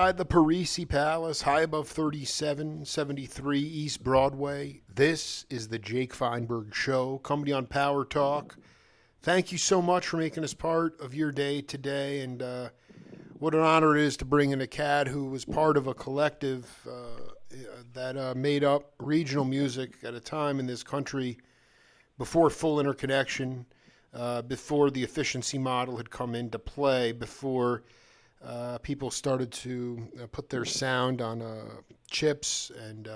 At the Parisi Palace, high above 3773 East Broadway. This is the Jake Feinberg Show, coming to you on Power Talk. Thank you so much for making us part of your day today, and what an honor it is to bring in a cat who was part of a collective that made up regional music at a time in this country before full interconnection, before the efficiency model had come into play, before people started to put their sound on chips and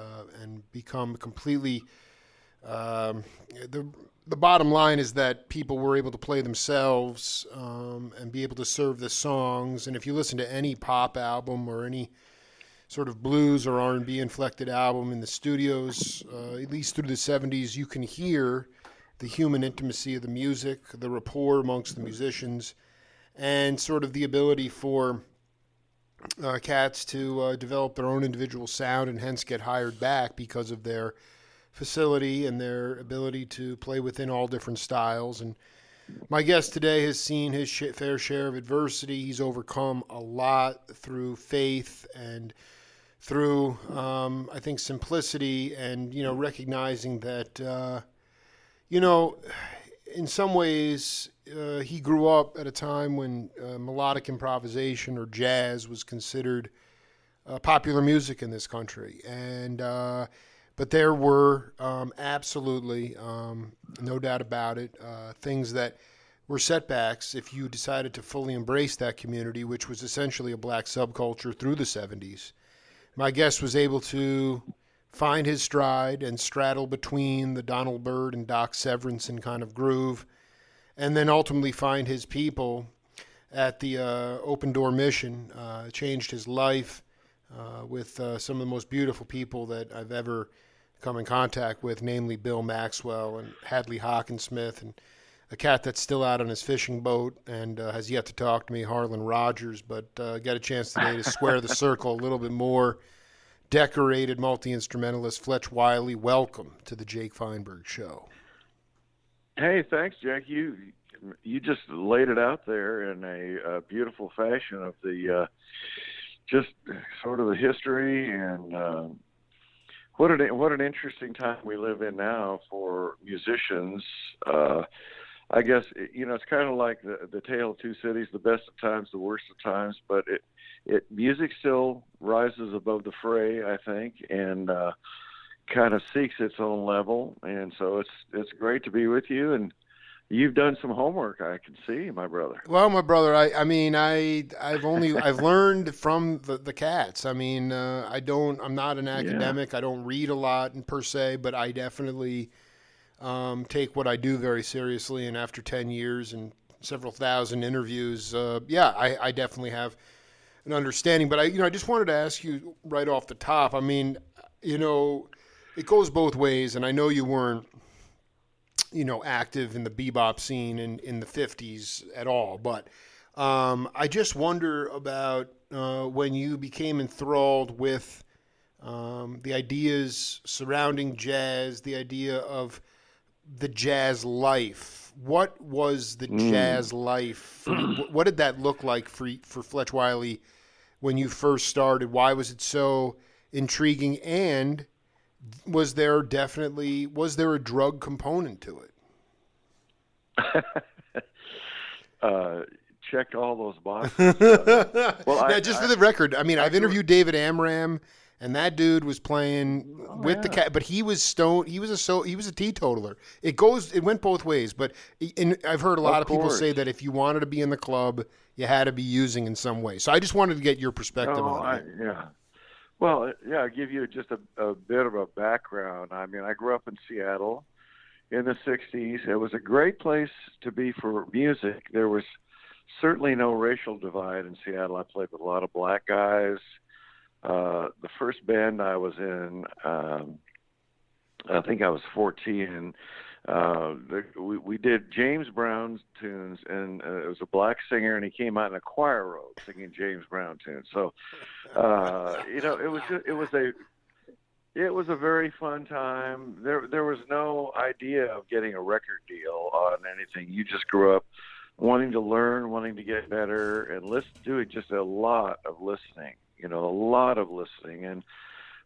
become completely. The bottom line is that people were able to play themselves and be able to serve the songs. And if you listen to any pop album or any sort of blues or R&B inflected album in the studios, at least through the 70s, you can hear the human intimacy of the music, the rapport amongst the musicians, and sort of the ability for cats to develop their own individual sound and hence get hired back because of their facility and their ability to play within all different styles. And my guest today has seen his fair share of adversity. He's overcome a lot through faith and through, I think, simplicity and, recognizing that, in some ways, he grew up at a time when melodic improvisation or jazz was considered popular music in this country. And but there were absolutely, no doubt about it, things that were setbacks if you decided to fully embrace that community, which was essentially a black subculture through the 70s. My guest was able to find his stride and straddle between the Donald Byrd and Doc Severinsen kind of groove, and then ultimately find his people at the Open Door Mission. Changed his life with some of the most beautiful people that I've ever come in contact with, namely Bill Maxwell and Hadley Hockensmith, and a cat that's still out on his fishing boat and has yet to talk to me, Harlan Rogers, but got a chance today to square the circle a little bit more. Decorated multi-instrumentalist Fletch Wiley, welcome to the Jake Feinberg Show. Hey, thanks, Jack. You just laid it out there in a beautiful fashion of the just sort of the history and what an interesting time we live in now for musicians. I guess it's kind of like the tale of two cities: the best of times, the worst of times. But music still rises above the fray, I think, and kind of seeks its own level. And so it's great to be with you, and you've done some homework, I can see, my brother. Well, my brother, I've learned from the cats. I mean, I'm not an academic. Yeah. I don't read a lot per se, but I definitely take what I do very seriously. And after 10 years and several thousand interviews, I definitely have an understanding. But I just wanted to ask you right off the top. I mean, it goes both ways, and I know you weren't, active in the bebop scene in the 50s at all. But I just wonder about when you became enthralled with the ideas surrounding jazz, the idea of the jazz life. What was the jazz life? What did that look like for Fletch Wiley when you first started? Why was it so intriguing? And was there a drug component to it? Checked all those boxes. Just for the record, I mean, I've interviewed David Amram, and that dude was playing with the cat, but he was stoned. He was a teetotaler. It went both ways, but I've heard a lot of people say that if you wanted to be in the club, you had to be using in some way. So I just wanted to get your perspective on it. Yeah. Well, I'll give you just a bit of a background. I mean, I grew up in Seattle in the 60s. It was a great place to be for music. There was certainly no racial divide in Seattle. I played with a lot of black guys. The first band I was in, I think I was 14. We did James Brown's tunes, and it was a black singer, and he came out in a choir robe singing James Brown tunes. So, it was a very fun time. There was no idea of getting a record deal on anything. You just grew up wanting to learn, wanting to get better, and doing just a lot of listening. a lot of listening. And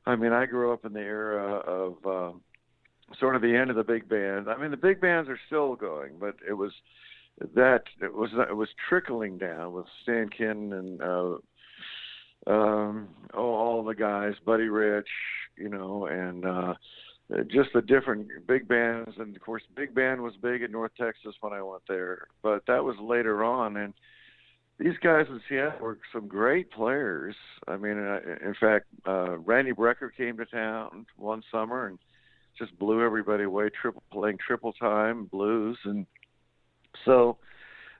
I mean, I grew up in the era of sort of the end of the big bands. I mean, the big bands are still going, but it was trickling down with Stan Kenton and all the guys, Buddy Rich, and just the different big bands. And of course, big band was big in North Texas when I went there, but that was later on. And these guys in Seattle were some great players. I mean, in fact, Randy Brecker came to town one summer and just blew everybody away, playing triple time blues. And so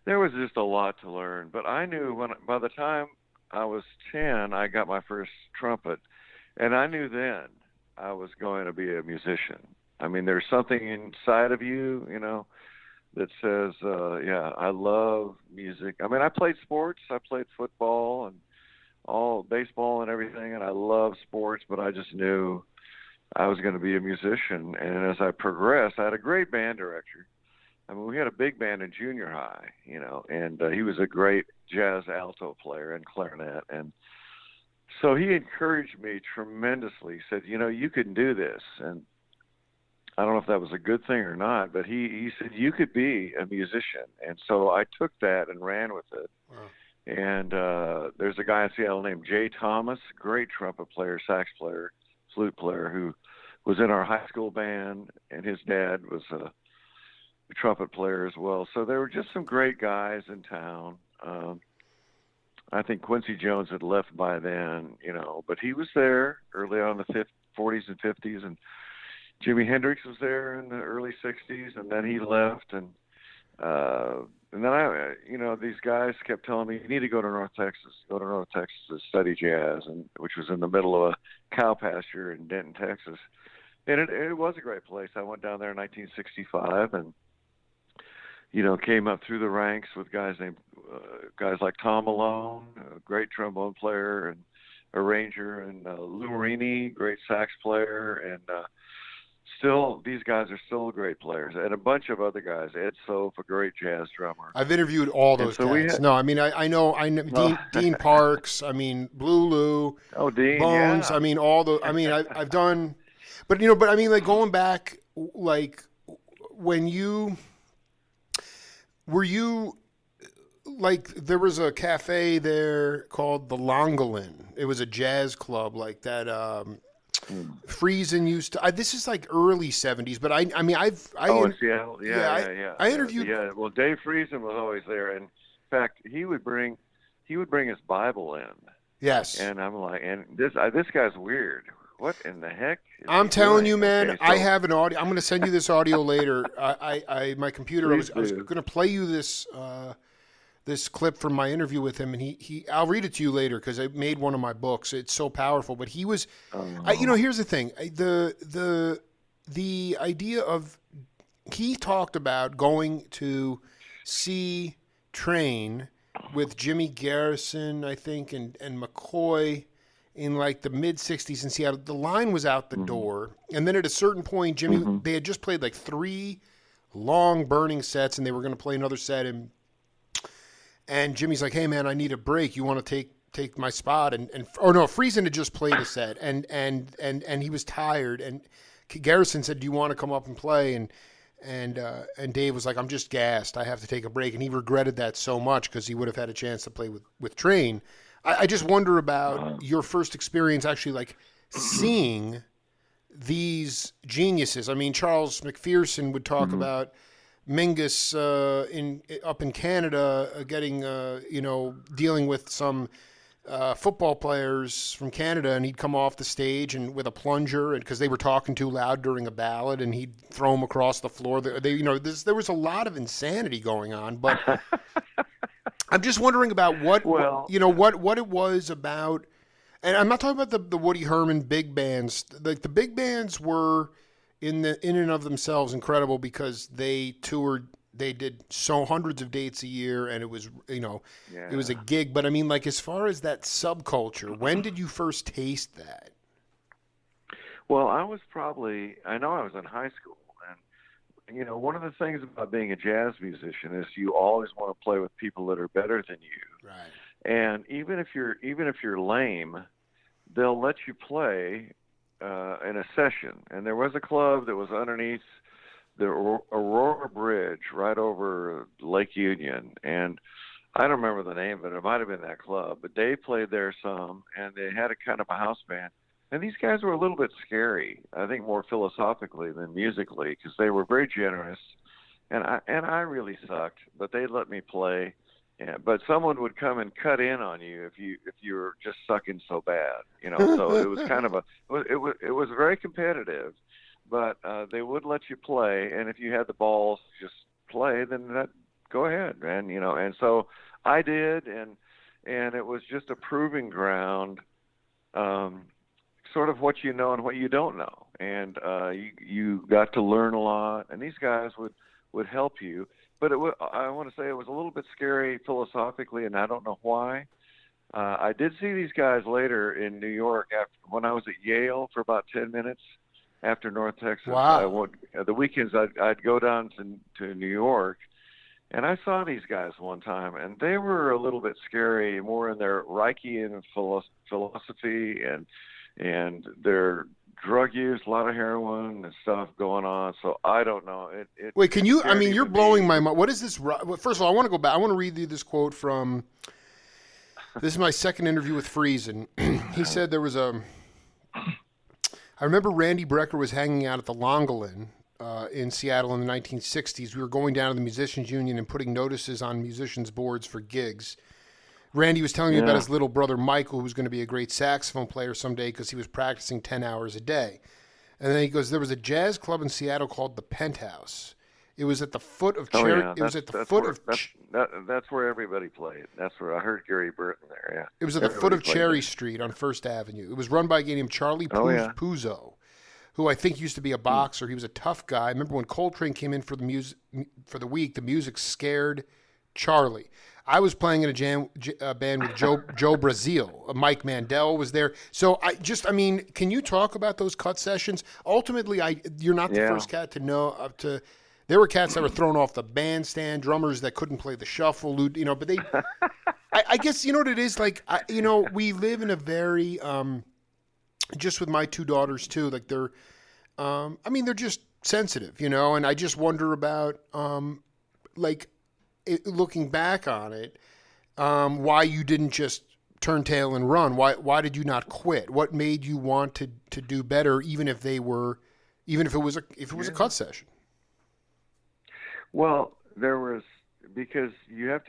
there was just a lot to learn. But I knew by the time I was 10, I got my first trumpet, and I knew then I was going to be a musician. I mean, there's something inside of you, that says, I love music. I mean, I played sports. I played football and all baseball and everything, and I love sports, but I just knew I was going to be a musician. And as I progressed, I had a great band director. I mean, we had a big band in junior high, and he was a great jazz alto player and clarinet. And so he encouraged me tremendously. He said, you can do this. And I don't know if that was a good thing or not, but he said, you could be a musician. And so I took that and ran with it. Wow. And there's a guy in Seattle named Jay Thomas, great trumpet player, sax player, flute player, who was in our high school band, and his dad was a trumpet player as well. So there were just some great guys in town. I think Quincy Jones had left by then, but he was there early on in the 40s and 50s, and Jimi Hendrix was there in the early 60s, and then he left. And then these guys kept telling me, you need to go to North Texas to study jazz, which was in the middle of a cow pasture in Denton, Texas. And it was a great place. I went down there in 1965 and, came up through the ranks with guys like Tom Malone, a great trombone player and arranger, and Lou Marini, great sax player, and still, these guys are still great players, and a bunch of other guys. Ed Soap, a great jazz drummer. I've interviewed all those guys. No, I mean, I know Dean Parks. I mean, Blue Lou. Oh, Dean, Bones. yeah. I mean, I've done, but I mean, like going back, like when were you, like there was a cafe there called the Longolin. It was a jazz club like that. Friesen used to. This is like early '70s, but in Seattle, yeah. I interviewed. Yeah, well, Dave Friesen was always there, and in fact, he would bring his Bible in. Yes. And I'm like, and this guy's weird. What in the heck? I'm telling you, man. Okay, so I have an audio. I'm going to send you this audio later. My computer. I was going to play you this. This clip from my interview with him, and I'll read it to you later because I made one of my books. It's so powerful. But he was, here's the thing: the idea of, he talked about going to see Train with Jimmy Garrison, I think, and McCoy in like the mid '60s in Seattle. The line was out the door, and then at a certain point, Jimmy, they had just played like 3 long burning sets, and they were going to play another set, and Jimmy's like, hey, man, I need a break. You want to take my spot? Friesen had just played a set, and he was tired. And Garrison said, do you want to come up and play? And Dave was like, I'm just gassed. I have to take a break. And he regretted that so much because he would have had a chance to play with Train. I just wonder about your first experience actually like seeing these geniuses. I mean, Charles McPherson would talk about Mingus up in Canada getting, dealing with some football players from Canada, and he'd come off the stage and with a plunger, and because they were talking too loud during a ballad, and he'd throw them across the floor. There was a lot of insanity going on, but I'm just wondering about what it was about. And I'm not talking about the Woody Herman big bands. Like the big bands were in and of themselves incredible because they toured, they did hundreds of dates a year, and it was it was a gig. But I mean, like as far as that subculture, when did you first taste that? Well, I know I was in high school, and one of the things about being a jazz musician is you always want to play with people that are better than you. Right. And even if you're lame, they'll let you play in a session. And there was a club that was underneath the Aurora Bridge right over Lake Union, and I don't remember the name of it. It might have been that club, but Dave played there some, and they had a kind of a house band. And these guys were a little bit scary, I think more philosophically than musically, because they were very generous, and I really sucked, but they let me play. Yeah, but someone would come and cut in on you if you were just sucking so bad, you know. So it was kind of it was very competitive, but they would let you play, and if you had the balls to just play, then go ahead, man, you know. And so I did, and it was just a proving ground, sort of what you know and what you don't know, and you got to learn a lot, and these guys would help you. But I want to say it was a little bit scary philosophically, and I don't know why. I did see these guys later in New York when I was at Yale for about 10 minutes after North Texas. Wow. The weekends I'd go down to New York, and I saw these guys one time, and they were a little bit scary, more in their Reichian philosophy and their drug use, a lot of heroin and stuff going on. So I don't know. Wait, can you? I mean, you're blowing me. my mind. What is this? First of all, I want to go back. I want to read you this quote from. This is my second interview with Friesen. He said there was a. I remember Randy Brecker was hanging out at the Longolin in Seattle in the 1960s. We were going down to the Musicians Union and putting notices on musicians' boards for gigs. Randy was telling me about his little brother Michael, who was going to be a great saxophone player someday because he was practicing 10 hours a day. And then he goes, there was a jazz club in Seattle called the Penthouse. It was at the foot of Cherry. Yeah. It was at the foot of. That's where everybody played. That's where I heard Gary Burton there. Yeah. It was at the foot of Cherry Street on First Avenue. It was run by a guy named Charlie Puzo, who I think used to be a boxer. He was a tough guy. I remember when Coltrane came in for the week. The music scared Charlie. I was playing in a band with Joe Brazil. Mike Mandel was there. So I mean, can you talk about those cut sessions? Ultimately, you're not the first cat to know there were cats that were thrown off the bandstand, drummers that couldn't play the shuffle, you know. But they, I guess you know what it is like. We live in a very, just with my two daughters too. Like they're just sensitive, you know. And I just wonder about looking back on it, why you didn't just turn tail and run? Why did you not quit? What made you want to do better, even if it was a cut session? Well, because you have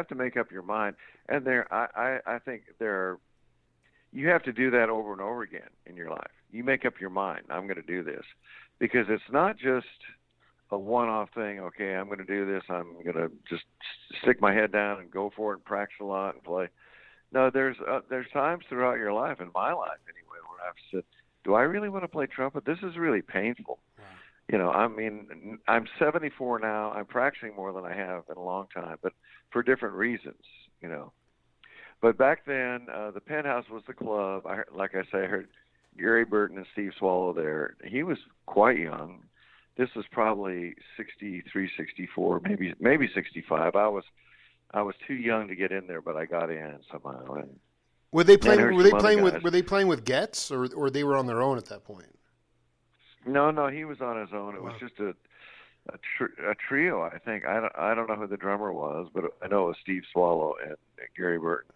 to make up your mind, and I think you have to do that over and over again in your life. You make up your mind, I'm going to do this, because it's not just a one-off thing. Okay, I'm going to do this. I'm going to just stick my head down and go for it and practice a lot and play. No, there's times throughout your life, in my life anyway, where I've said, do I really want to play trumpet? This is really painful. Wow. You know, I mean, I'm 74 now. I'm practicing more than I have in a long time, but for different reasons, you know. But back then, the Penthouse was the club. I heard Gary Burton and Steve Swallow there. He was quite young. This was probably 63, 64, maybe 65. I was too young to get in there, but I got in somehow. And were they playing with Getz, or they were on their own at that point? No, he was on his own. It was just a trio, I think. I don't know who the drummer was, but I know it was Steve Swallow and Gary Burton.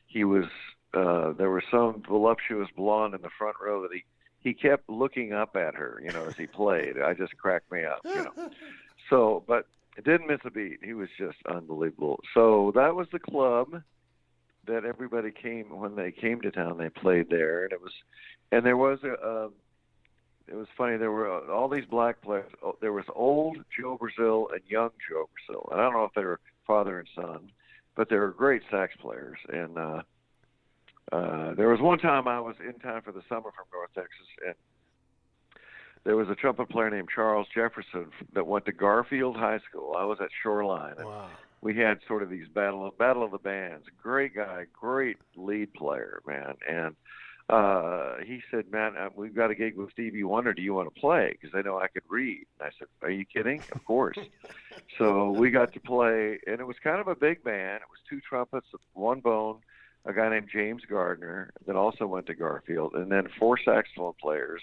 He was there was some voluptuous blonde in the front row that he kept looking up at her, you know, as he played. I just cracked me up, you know. So, but it didn't miss a beat. He was just unbelievable. So that was the club that everybody came when they came to town. They played there, and there was it was funny. There were all these black players. There was old Joe Brazil and young Joe Brazil. And I don't know if they were father and son, but they were great sax players. And there was one time I was in town for the summer from North Texas, and there was a trumpet player named Charles Jefferson that went to Garfield High School. I was at Shoreline. And wow. We had sort of these battle of the bands. Great guy, great lead player, man. And he said, "Man, we've got a gig with Stevie Wonder. Do you want to play? Because I know I could read." And I said, "Are you kidding? Of course." So we got to play, and it was kind of a big band. It was 2 trumpets, 1 bone, a guy named James Gardner that also went to Garfield, and then 4 saxophone players.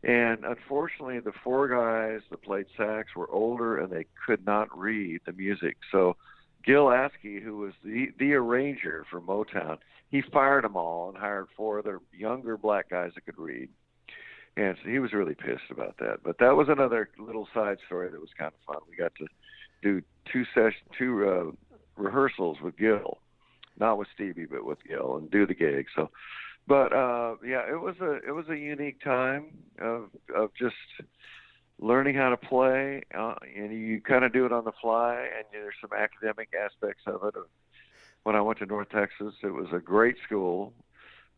And unfortunately, the 4 guys that played sax were older, and they could not read the music. So Gil Askey, who was the arranger for Motown, he fired them all and hired 4 other younger black guys that could read. And so he was really pissed about that. But that was another little side story that was kind of fun. We got to do 2 rehearsals with Gil, not with Stevie, but with Gil, and do the gig. So, but yeah, it was a unique time of just learning how to play, and you kind of do it on the fly, and there's some academic aspects of it. When I went to North Texas, it was a great school.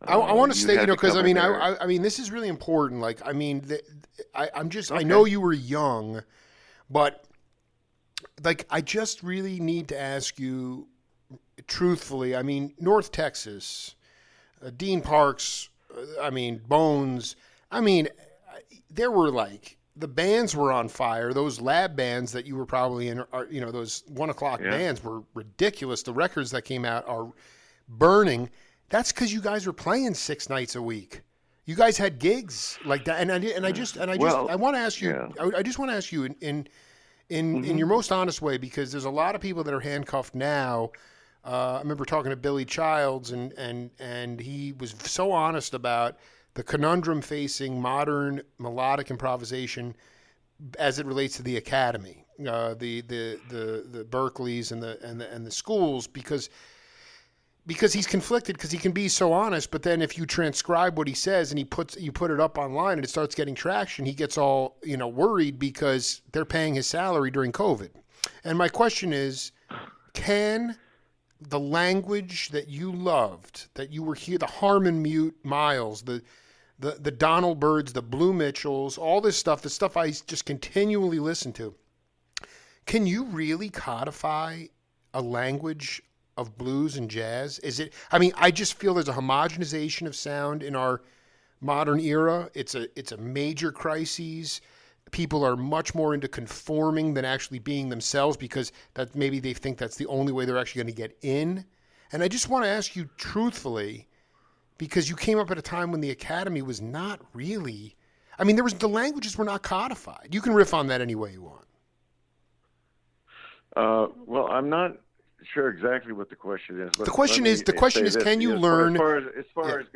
I want to state, because I mean, this is really important. Like, I mean, I'm just, Okay. I know you were young, but like, I just really need to ask you truthfully. I mean, North Texas, Dean Parks, I mean, Bones, I mean, there were like, the bands were on fire. Those lab bands that you were probably in, those 1 o'clock bands were ridiculous. The records that came out are burning. That's because you guys were playing 6 nights a week. You guys had gigs like that, I want to ask you. Yeah. I just want to ask you in your most honest way, because there's a lot of people that are handcuffed now. I remember talking to Billy Childs, and he was so honest about the conundrum facing modern melodic improvisation as it relates to the academy, the Berkeleys and the schools, because he's conflicted, because he can be so honest, but then if you transcribe what he says and you put it up online and it starts getting traction, he gets all worried because they're paying his salary during COVID. And my question is, can the language that you loved, that you were here, the Harmon Mute Miles, the Donald Byrds, the Blue Mitchells, all this stuff, the stuff I just continually listen to, can you really codify a language of blues and jazz? I just feel there's a homogenization of sound in our modern era. It's a major crisis. People are much more into conforming than actually being themselves, because that maybe they think that's the only way they're actually going to get in. And I just want to ask you truthfully, because you came up at a time when the academy was not really, the languages were not codified. You can riff on that any way you want. Well, I'm not sure exactly what the question is. The question is, can you learn? As far as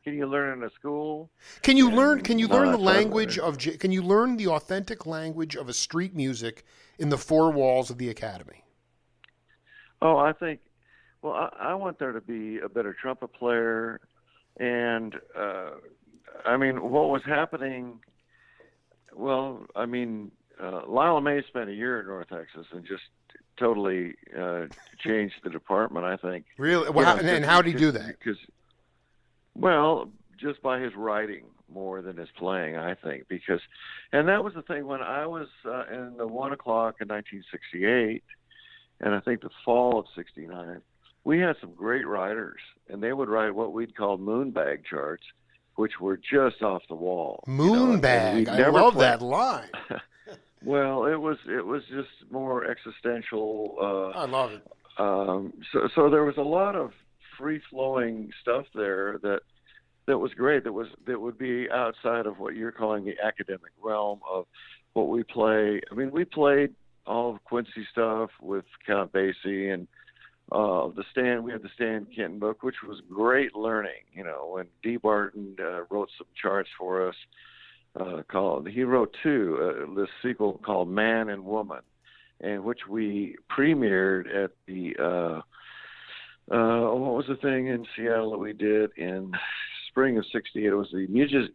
can you learn in a school? Can you learn the language of? Can you learn the authentic language of a street music in the 4 walls of the academy? Oh, I think. Well, I want there to be a better trumpet player, and what was happening? Well, Lyle May spent a year in North Texas and just totally changed the department, I think. Really? And how did he do that? Well, just by his writing more than his playing, I think. And that was the thing when I was in the 1 o'clock in 1968, and I think the fall of '69, we had some great writers, and they would write what we'd call moonbag charts, which were just off the wall. Moonbag, I love that line. Well, it was just more existential. I love it. So there was a lot of free-flowing stuff there that was great. That would be outside of what you're calling the academic realm of what we play. We played all of Quincy stuff with Count Basie, and we had the Stan Kenton book, which was great learning. When Dee Barton wrote some charts for us. He wrote 2, this sequel called Man and Woman, in which we premiered at the what was the thing in Seattle that we did in spring of '68? It was the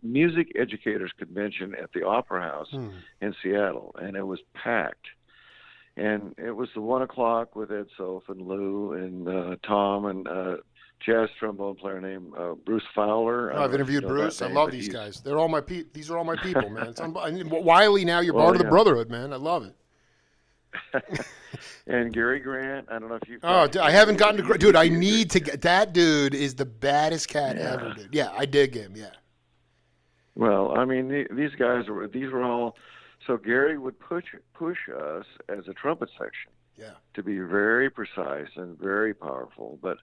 Music Educators Convention at the Opera House in Seattle, and it was packed. And it was the 1 o'clock with Ed Soph and Lou and Tom and jazz trombone player named Bruce Fowler. I've interviewed Bruce. I love these guys. They're all my These are all my people, man. Wiley, now you're part of the brotherhood, man. I love it. And Gary Grant, I don't know if you've Oh, talked to I Gary. haven't gotten to. Dude, I He's need to get that. Dude is the baddest cat ever, yeah. dude. Yeah, I dig him. Yeah. Well, I mean, these were all. So Gary would push us as a trumpet section Yeah. to be very precise and very powerful. But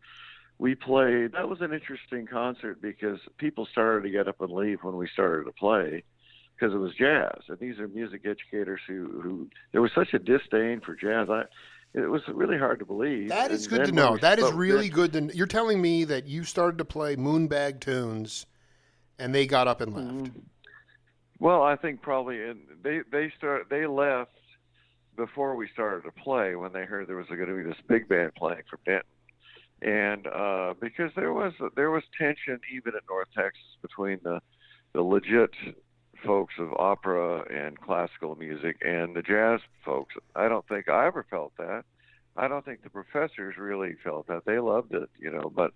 we played. That was an interesting concert because people started to get up and leave when we started to play because it was jazz, and these are music educators who there was such a disdain for jazz. It was really hard to believe. That is And good to then when know. we, That is but then really good to. You're telling me that you started to play Moonbag tunes, and they got up and left. mhm. Well, I think probably they left before we started to play when they heard there was going to be this big band playing from Denton, and because there was tension even in North Texas between the legit folks of opera and classical music and the jazz folks. I don't think I ever felt that. I don't think the professors really felt that. They loved it, but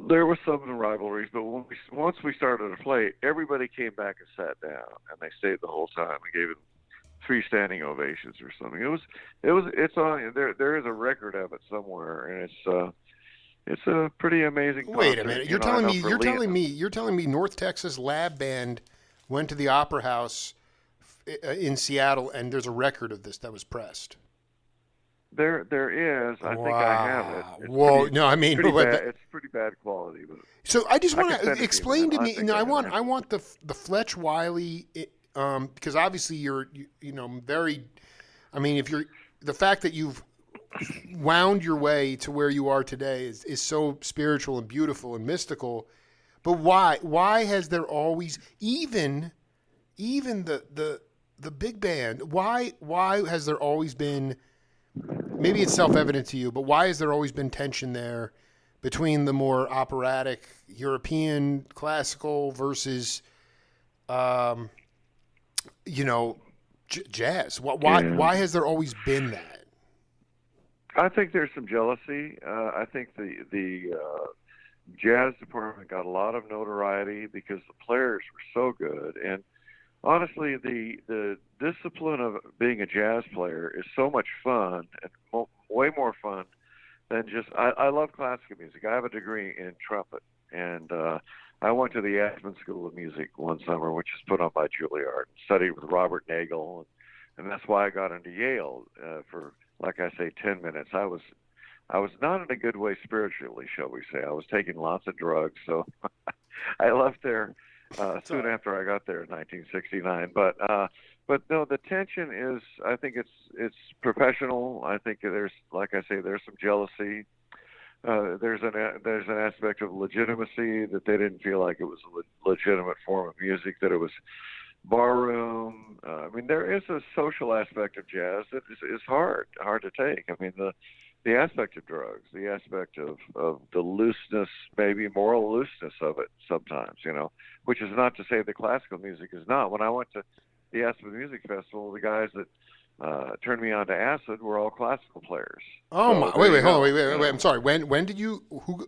there was some rivalries. But once we started to play, everybody came back and sat down, and they stayed the whole time. We gave it 3 standing ovations or something. It's on there. There is a record of it somewhere, and it's a pretty amazing Wait concert. a minute. I know for You're telling me North Texas Lab Band went to the Opera House in Seattle, and there's a record of this that was pressed. There is. I think I have it. Wow. Whoa. No, I mean, pretty bad. It's pretty bad quality, but so I just I want can to send it to you, explain man. to I me. think I have I it. want the Fletch Wiley, because obviously very. I mean, if you're the fact that you've wound your way to where you are today is so spiritual and beautiful and mystical. But why? Why has there always even the big band? Why has there always been? Maybe it's self-evident to you, but why has there always been tension there between the more operatic European classical versus, um, jazz? Yeah. Why has there always been that? I think there's some jealousy. I think the jazz department got a lot of notoriety because the players were so good, and honestly, the discipline of being a jazz player is so much fun and way more fun than just. I love classical music. I have a degree in trumpet, and I went to the Aspen School of Music one summer, which is put on by Juilliard. Studied with Robert Nagel, and that's why I got into Yale for, like I say, 10 minutes. I was not in a good way spiritually, shall we say. I was taking lots of drugs, so I left there soon after I got there in 1969. But no, the tension is. I think it's professional. I think there's, like I say, there's some jealousy. There's an aspect of legitimacy that they didn't feel like it was a legitimate form of music. That it was barroom. I mean, there is a social aspect of jazz that is hard to take. I mean, the aspect of drugs, the aspect of the looseness, maybe moral looseness of it sometimes, which is not to say that classical music is not. When I went to the Aspen Music Festival, the guys that turned me on to acid were all classical players. Oh So my! there you Hold on, go, wait. I'm sorry. When did you?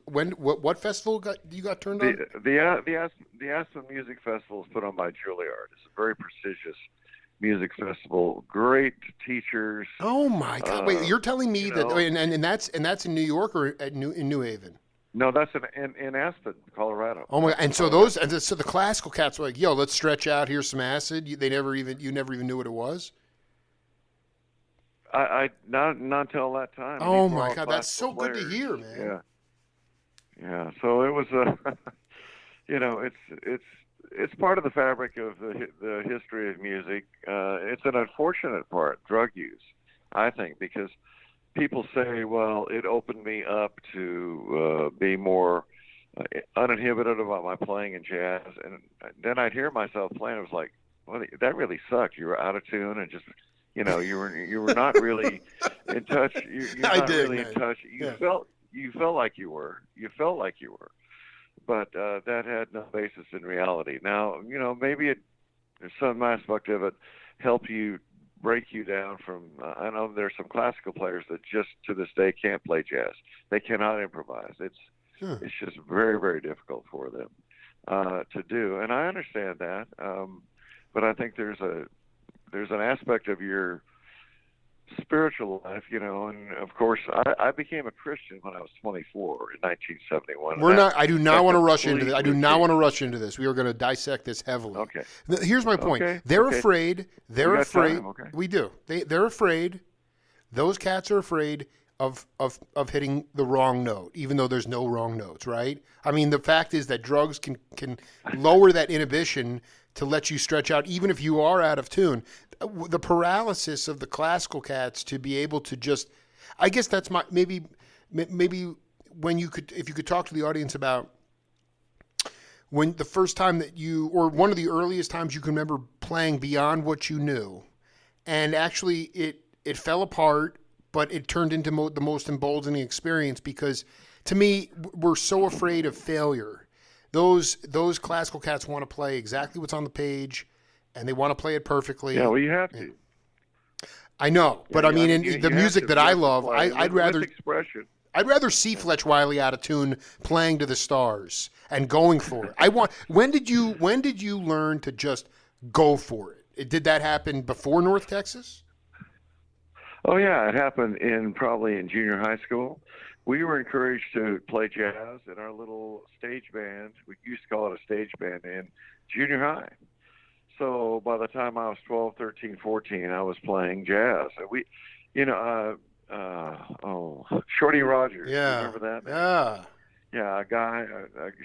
What festival you got turned on? The Aspen Music Festival is put on by Juilliard. It's a very prestigious music festival. Great teachers. Oh my God! Wait, you're telling me that, and that's in New York or in New Haven? No, that's in Aspen, Colorado. Oh my! Aspen, And so Colorado. so the classical cats were like, "Yo, let's stretch out. Here's some acid." You never even knew what it was. I not until that time. And Oh these were my all God! That's classical so good to players. hear, man. Yeah, yeah. So it was a, it's part of the fabric of the history of music. It's an unfortunate part, drug use, I think, because people say, well, it opened me up to be more uninhibited about my playing in jazz, and then I'd hear myself playing. It was like, well, that really sucked. You were out of tune and just. You were not really in touch. You're I not did, really in man. touch. Yeah. You felt like you were. You felt like you were, but that had no basis in reality. Now, maybe there's some aspect of it help you break you down from. I know there's some classical players that just to this day can't play jazz. They cannot improvise. It's just very, very difficult for them to do, and I understand that. But I think there's an aspect of your spiritual life, and of course, I became a Christian when I was 24 in 1971. And We're not. I do not that want to rush into this. I do completely not want to changed. rush into this. We are going to dissect this heavily. Okay. Here's my point. Okay. They're Okay. afraid. They're We got afraid. time, okay. We do. They're afraid. Those cats are afraid of hitting the wrong note, even though there's no wrong notes, right? I mean, the fact is that drugs can lower that inhibition to let you stretch out, even if you are out of tune. The paralysis of the classical cats to be able to just, I guess that's my maybe when if you could talk to the audience about when the first time that you, or one of the earliest times you can remember playing beyond what you knew, and actually it fell apart, but it turned into the most emboldening experience, because to me, we're so afraid of failure. Those classical cats want to play exactly what's on the page, and they want to play it perfectly. Yeah, well, you have to. I know, but I mean, in the music that I love, I'd rather expression. I'd rather see Fletch Wiley out of tune playing to the stars and going for it. When did you learn to just go for it? Did that happen before North Texas? Oh yeah, it happened probably in junior high school. We were encouraged to play jazz in our little stage band. We used to call it a stage band in junior high. So by the time I was 12, 13, 14, I was playing jazz. We, Shorty Rogers. Yeah. Remember that? Yeah. Yeah, a guy.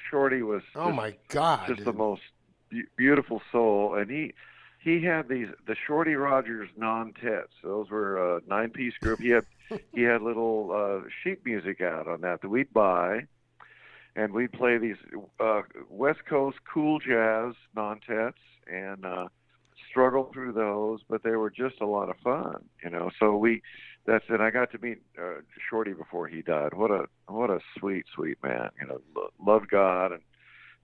Shorty was. Oh my God. Just the most beautiful soul, and he had the Shorty Rogers non-tets. Those were a 9-piece group. He had little sheet music out on that we'd buy, and we'd play these West Coast cool jazz non-tets and struggle through those, but they were just a lot of fun, So that's it. I got to meet Shorty before he died. What a sweet man, loved God and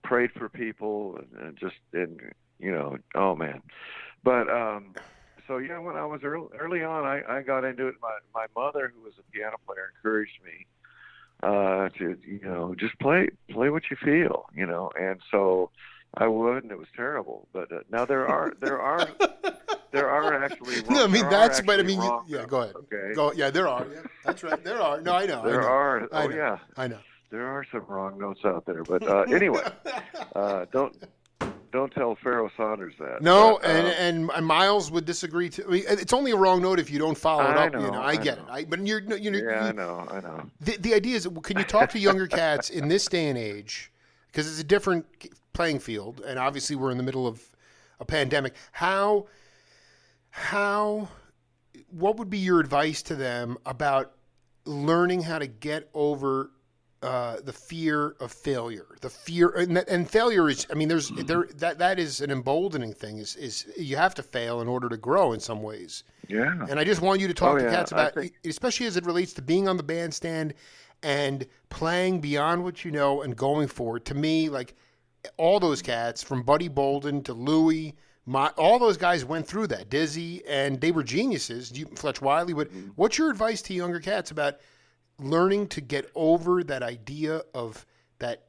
prayed for people and oh man. But so yeah, when I was early on, I got into it. My mother, who was a piano player, encouraged me to just play what you feel, and so I would, and it was terrible. But now there are actually wrong, no, I mean that's, but I mean, wrong, yeah, go ahead. Okay. Yeah, there are. Yeah, that's right. There are. No, I know. There are. I Oh know. yeah. I know. There are some wrong notes out there, but anyway, don't tell Pharaoh Saunders that. No, but, and Miles would disagree too. I mean, it's only a wrong note if you don't follow it up. I get it. I know. The idea is, can you talk to younger cats in this day and age, because it's a different playing field, and obviously we're in the middle of a pandemic. What would be your advice to them about learning how to get over the fear of failure? The fear and failure is, I mean, that is an emboldening thing. Is you have to fail in order to grow in some ways. Yeah. And I just want you to talk to cats about, especially as it relates to being on the bandstand and playing beyond what you know and going for it. To me, like all those cats, from Buddy Bolden to Louie, all those guys went through that. Dizzy, and they were geniuses. Fletch Wiley. But what's your advice to younger cats about learning to get over that idea of that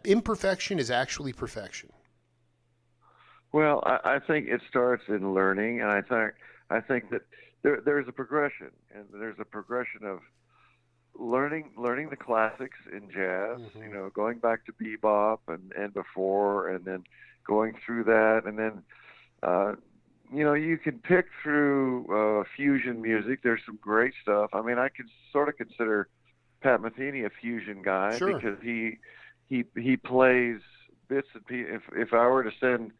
imperfection is actually perfection? Well, I think it starts in learning, and I think that there's a progression, and there's a progression of learning the classics in jazz. Mm-hmm. Going back to bebop and before, and then going through that, and then you can pick through fusion music. There's some great stuff. I mean, I could sort of consider Pat Metheny a fusion guy. Sure. Because he plays bits and pieces. If I were to send,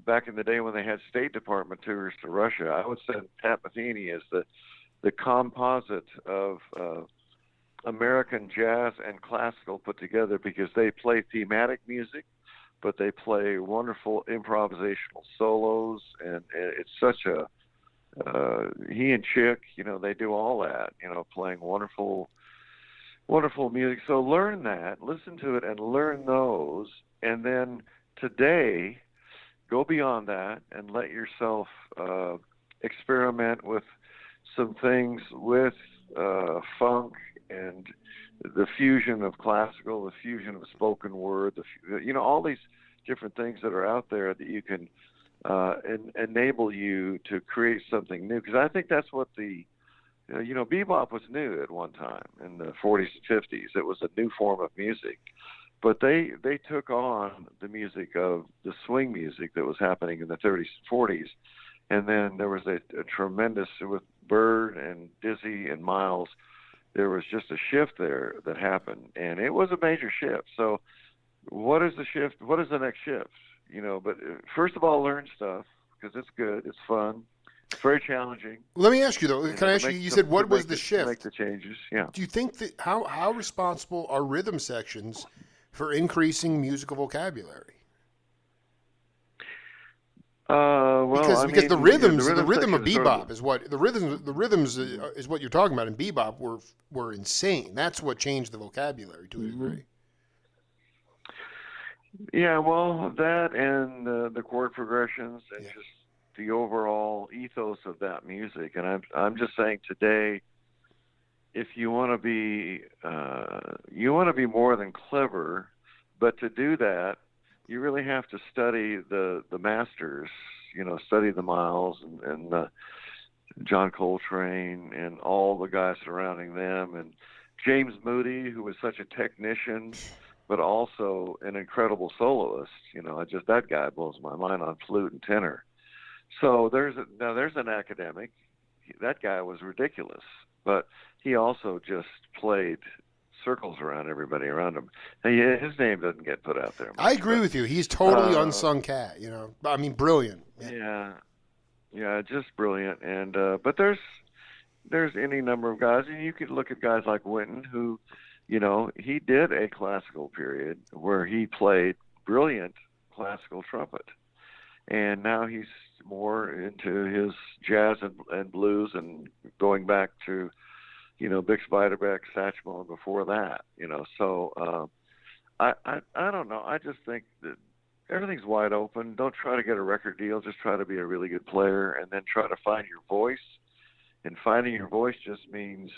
back in the day when they had State Department tours to Russia, I would send Pat Metheny as the composite of American jazz and classical put together, because they play thematic music, but they play wonderful improvisational solos, and it's such a he and Chick, they do all that, playing wonderful music. So learn that, listen to it, and learn those, and then today go beyond that and let yourself experiment with some things with funk and the fusion of classical, the fusion of spoken word, all these different things that are out there that you can enable you to create something new. Because I think that's what bebop was new at one time in the 40s and 50s. It was a new form of music. But they took on the music of the swing music that was happening in the 30s and 40s. And then there was a tremendous, with Bird and Dizzy and Miles, there was just a shift there that happened. And it was a major shift. So what is the shift? What is the next shift? But first of all, learn stuff, because it's good. It's fun. It's very challenging. Let me ask you, though. Can I ask you, you said what was the shift? To make the changes, yeah. Do you think that, how responsible are rhythm sections for increasing musical vocabulary? Because the rhythm of bebop is what the rhythms is what you're talking about. In bebop were insane. That's what changed the vocabulary to a degree. Yeah, well, that and the chord progressions and just the overall ethos of that music. And I'm just saying today, if you want to be more than clever, but to do that, you really have to study the masters, study the Miles and John Coltrane and all the guys surrounding them, and James Moody, who was such a technician, but also an incredible soloist. That guy blows my mind on flute and tenor. So there's an academic. That guy was ridiculous, but he also just played circles around everybody around him. His name doesn't get put out there much. I agree with you. He's totally unsung cat, I mean, brilliant. Yeah, just brilliant. And but there's any number of guys, and you could look at guys like Wynton, who, he did a classical period where he played brilliant classical trumpet, and now he's more into his jazz and blues, and going back to Bix Beiderbecke, Satchmo, and before that, So I don't know. I just think that everything's wide open. Don't try to get a record deal. Just try to be a really good player, and then try to find your voice. And finding your voice just means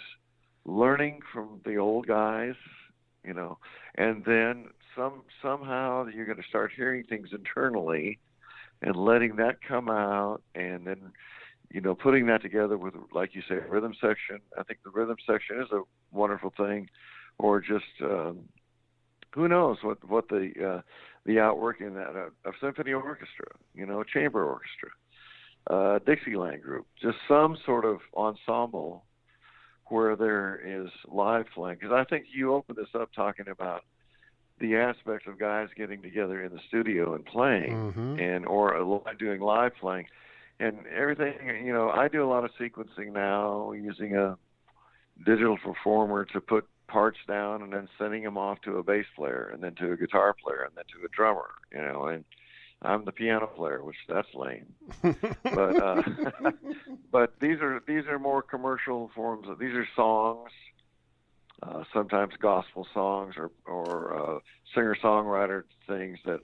learning from the old guys, and then somehow you're going to start hearing things internally and letting that come out, and then putting that together with, like you say, a rhythm section. I think the rhythm section is a wonderful thing, or just who knows what the outworking that of symphony orchestra, chamber orchestra, Dixieland group, just some sort of ensemble where there is live playing. Because I think you opened this up talking about the aspects of guys getting together in the studio and playing, or doing live playing. And everything, I do a lot of sequencing now using a digital performer to put parts down and then sending them off to a bass player and then to a guitar player and then to a drummer, and I'm the piano player, which that's lame. But but these are more commercial forms these are songs, sometimes gospel songs or singer-songwriter things that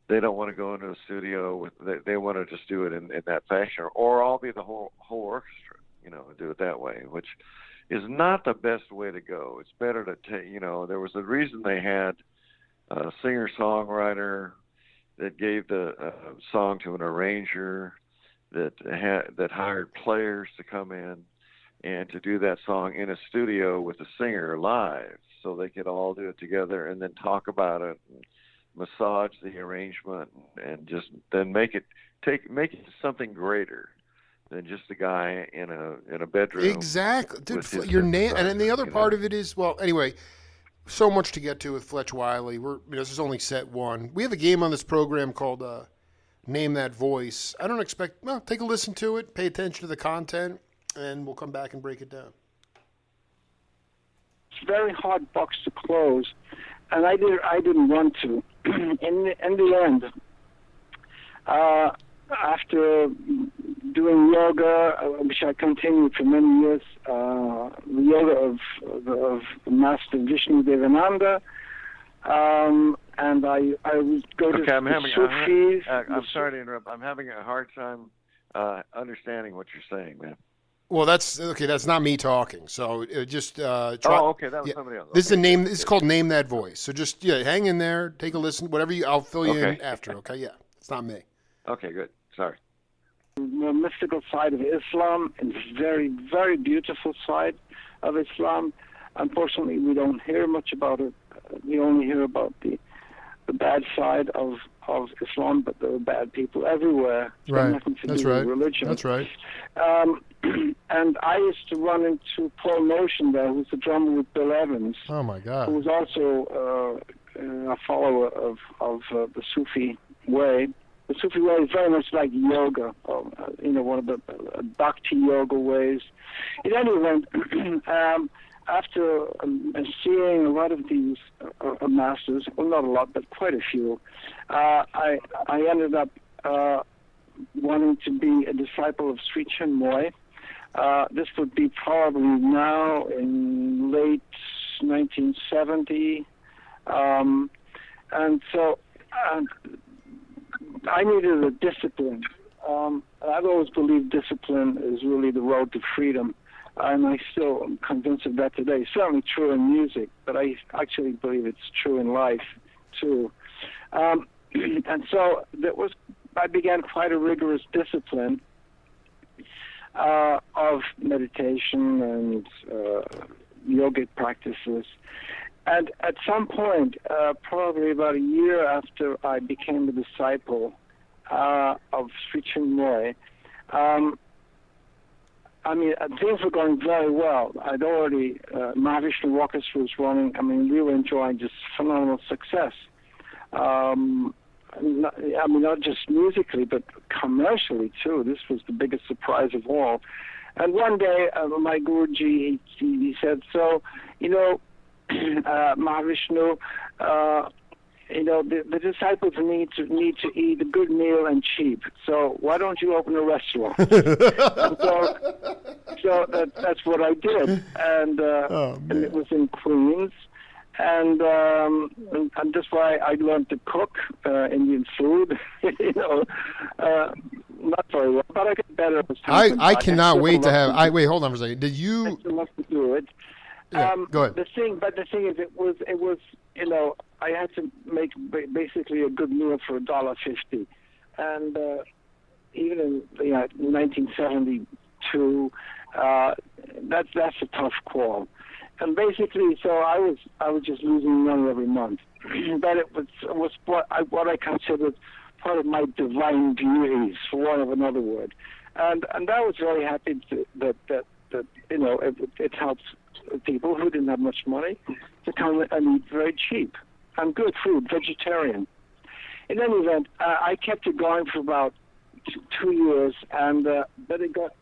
they don't want to go into a studio with. They want to just do it in that fashion, or I'll be the whole orchestra, and do it that way, which is not the best way to go. It's better to take. There was a reason they had a singer-songwriter that gave the song to an arranger, that hired players to come in and to do that song in a studio with the singer live, so they could all do it together and then talk about it. And massage the arrangement and just then make it something greater than just a guy in a bedroom. Exactly, dude. You're and then the other part of it is, well, anyway, so much to get to with Fletch Wiley. This is only set one. We have a game on this program called Name That Voice. I don't expect. Well, take a listen to it, pay attention to the content, and we'll come back and break it down. It's a very hard box to close, and I didn't want to. In the end, after doing yoga, which I continued for many years, the yoga of Master Vishnu Devananda, and I would go to Sufis. I'm sorry to interrupt. I'm having a hard time understanding what you're saying, man. Well, that's okay. That's not me talking. So just try. Oh, okay. That was somebody else. This is a name. This is called Name That Voice. So just hang in there, take a listen. Whatever I'll fill you in after. Okay, yeah, it's not me. Okay, good. Sorry. More mystical side of Islam, and very, very beautiful side of Islam. Unfortunately, we don't hear much about it. We only hear about the bad side of Islam, but there are bad people everywhere. It's got nothing to do with religion. That's right. And I used to run into Paul Motion there, who's the drummer with Bill Evans. Oh my God. Who was also a follower of the Sufi way. The Sufi way is very much like yoga, one of the bhakti yoga ways. In any event, after seeing a lot of these masters, well, not a lot, but quite a few, I ended up wanting to be a disciple of Sri Chinmoy. This would be probably now in late 1970. And so I needed a discipline. I've always believed discipline is really the road to freedom. And I still am convinced of that today. Certainly true in music, but I actually believe it's true in life, too. And so I began quite a rigorous discipline of meditation and yogic practices. And at some point, probably about a year after I became a disciple of Sri Chinmoy, things were going very well. I'd already, Mahavishnu Orchestra was running. We were enjoying just phenomenal success. Not just musically, but commercially, too. This was the biggest surprise of all. And one day, my Guruji, he said, so, Mahavishnu, the disciples need to eat a good meal and cheap. So why don't you open a restaurant? so that's what I did, and it was in Queens, and that's why I learned to cook Indian food. Not very well, but I get better as time. I cannot wait to have. Wait, hold on for a second. Did you? I still love to do it. Yeah, go ahead. The thing is, it was, I had to make basically a good meal for $1.50, and even in 1972, that's a tough call. And basically, so I was just losing money every month. But it was what I considered part of my divine duties, for want of another word, and I was very happy that it helps people who didn't have much money to come and eat very cheap and good food, vegetarian. In any event, I kept it going for about 2 years, and but it got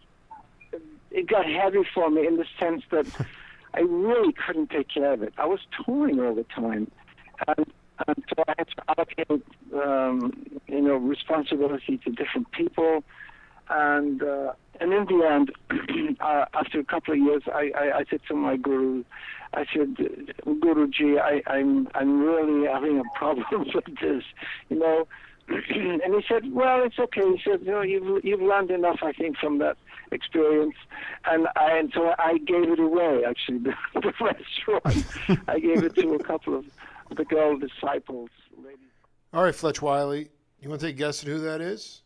heavy for me in the sense that I really couldn't take care of it. I was touring all the time, and so I had to allocate responsibility to different people, and in the end, after a couple of years, I said to my guru, I said, Guruji, I'm really having a problem with this, And he said, well, it's okay. He said, you've learned enough, I think, from that experience. And so I gave it away, actually, the restaurant. I gave it to a couple of the girl disciples, ladies. All right, Fletch Wiley, you want to take a guess at who that is?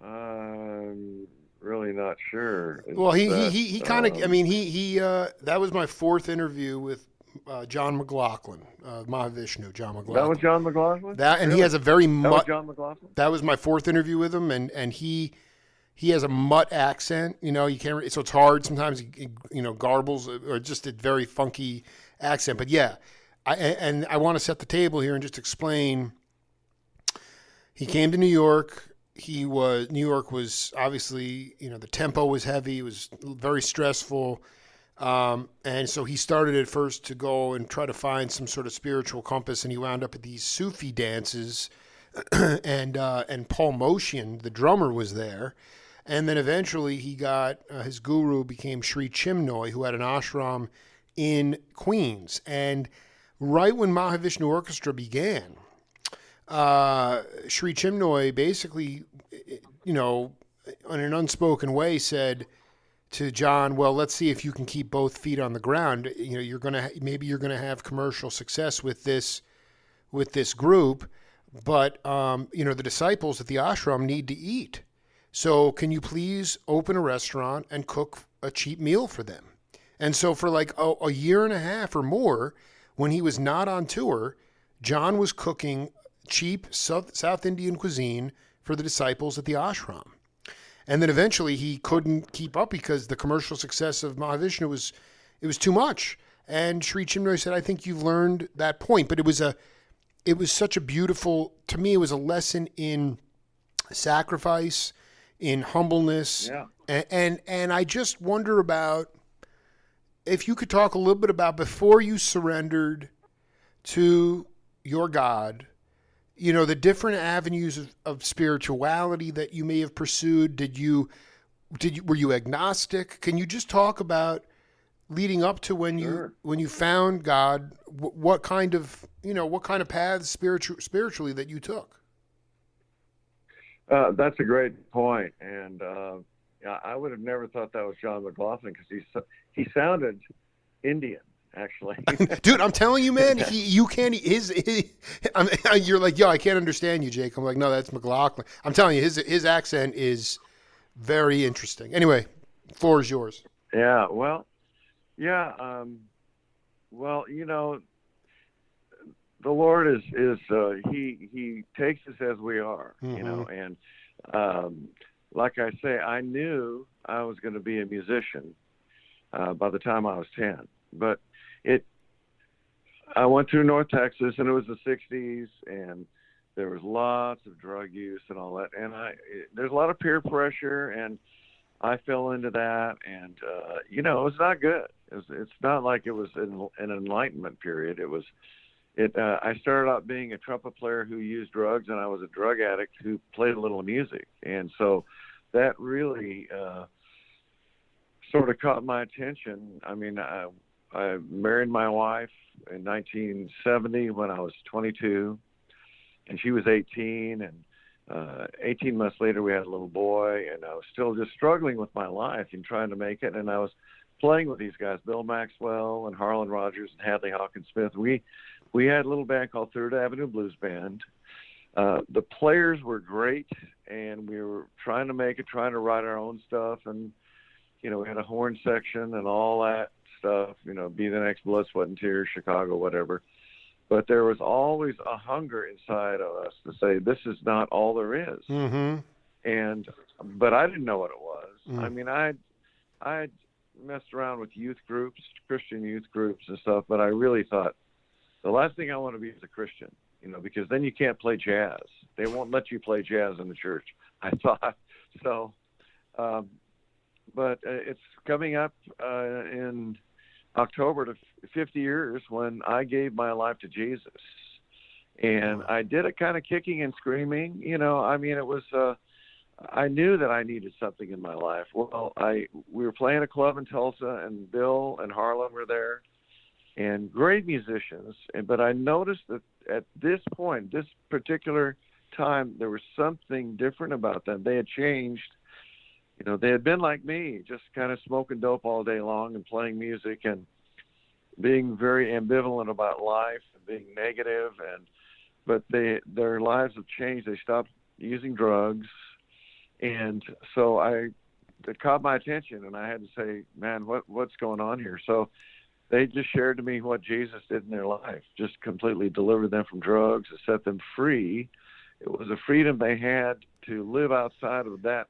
I'm really not sure. Well, he kind of. That was my fourth interview with John McLaughlin, Mahavishnu, John McLaughlin. That was John McLaughlin? He has a very mutt. That was John McLaughlin? That was my fourth interview with him, and he has a mutt accent. You can't. So it's hard sometimes. Garbles or just a very funky accent. But yeah, I want to set the table here and just explain. He came to New York. New York was obviously, the tempo was heavy. It was very stressful. And so he started at first to go and try to find some sort of spiritual compass. And he wound up at these Sufi dances and Paul Motion, the drummer, was there. And then eventually he got, his guru became Sri Chinmoy, who had an ashram in Queens. And right when Mahavishnu Orchestra began, Sri Chinmoy basically, in an unspoken way said to John, well, let's see if you can keep both feet on the ground. Maybe you're gonna have commercial success with this with this group, but the disciples at the ashram need to eat. So can you please open a restaurant and cook a cheap meal for them? And so for like a year and a half or more, when he was not on tour, John was cooking cheap South Indian cuisine for the disciples at the ashram. And then eventually he couldn't keep up because the commercial success of Mahavishnu was too much. And Sri Chinmoy said, I think you've learned that point. But it was such a beautiful, to me, it was a lesson in sacrifice, in humbleness. Yeah. And I just wonder about, if you could talk a little bit about before you surrendered to your God, the different avenues of spirituality that you may have pursued. Were you agnostic? Can you just talk about leading up to when you found God, what kind of paths spiritually that you took? That's a great point. And, I would have never thought that was John McLaughlin because he sounded Indian, actually. Dude, I'm telling you, man, you're like, yo, I can't understand you, Jake. I'm like, no, that's McLaughlin. I'm telling you, his accent is very interesting. Anyway, floor is yours. Yeah, well, the Lord is he takes us as we are, and like I say, I knew I was going to be a musician by the time I was 10. But I went through North Texas, and it was the 60s, and there was lots of drug use and all that. And there's a lot of peer pressure, and I fell into that. And, it was not good. It's not like it was an enlightenment period. I started out being a trumpet player who used drugs, and I was a drug addict who played a little music. And so that really sort of caught my attention. I mean, I married my wife in 1970 when I was 22, and she was 18. And 18 months later, we had a little boy, and I was still just struggling with my life and trying to make it. And I was playing with these guys, Bill Maxwell and Harlan Rogers and Hadley Hawkins Smith. We had a little band called Third Avenue Blues Band. The players were great, and we were trying to write our own stuff. And, we had a horn section and all that stuff, Be the Next Blood, Sweat, and Tears, Chicago, whatever. But there was always a hunger inside of us to say, this is not all there is. Mm-hmm. But I didn't know what it was. Mm. I mean, I messed around with youth groups, Christian youth groups and stuff, but I really thought, the last thing I want to be is a Christian, because then you can't play jazz. They won't let you play jazz in the church, I thought. So, but it's coming up in October to 50 years when I gave my life to Jesus. And I did it kind of kicking and screaming. It was, I knew that I needed something in my life. Well, we were playing a club in Tulsa, and Bill and Harlan were there. And great musicians, but I noticed that at this point, this particular time, there was something different about them. They had changed. They had been like me, just kind of smoking dope all day long and playing music and being very ambivalent about life and being negative. But their lives have changed. They stopped using drugs. And so it caught my attention, and I had to say, man, what's going on here? So they just shared to me what Jesus did in their life, just completely delivered them from drugs and set them free. It was a freedom they had to live outside of that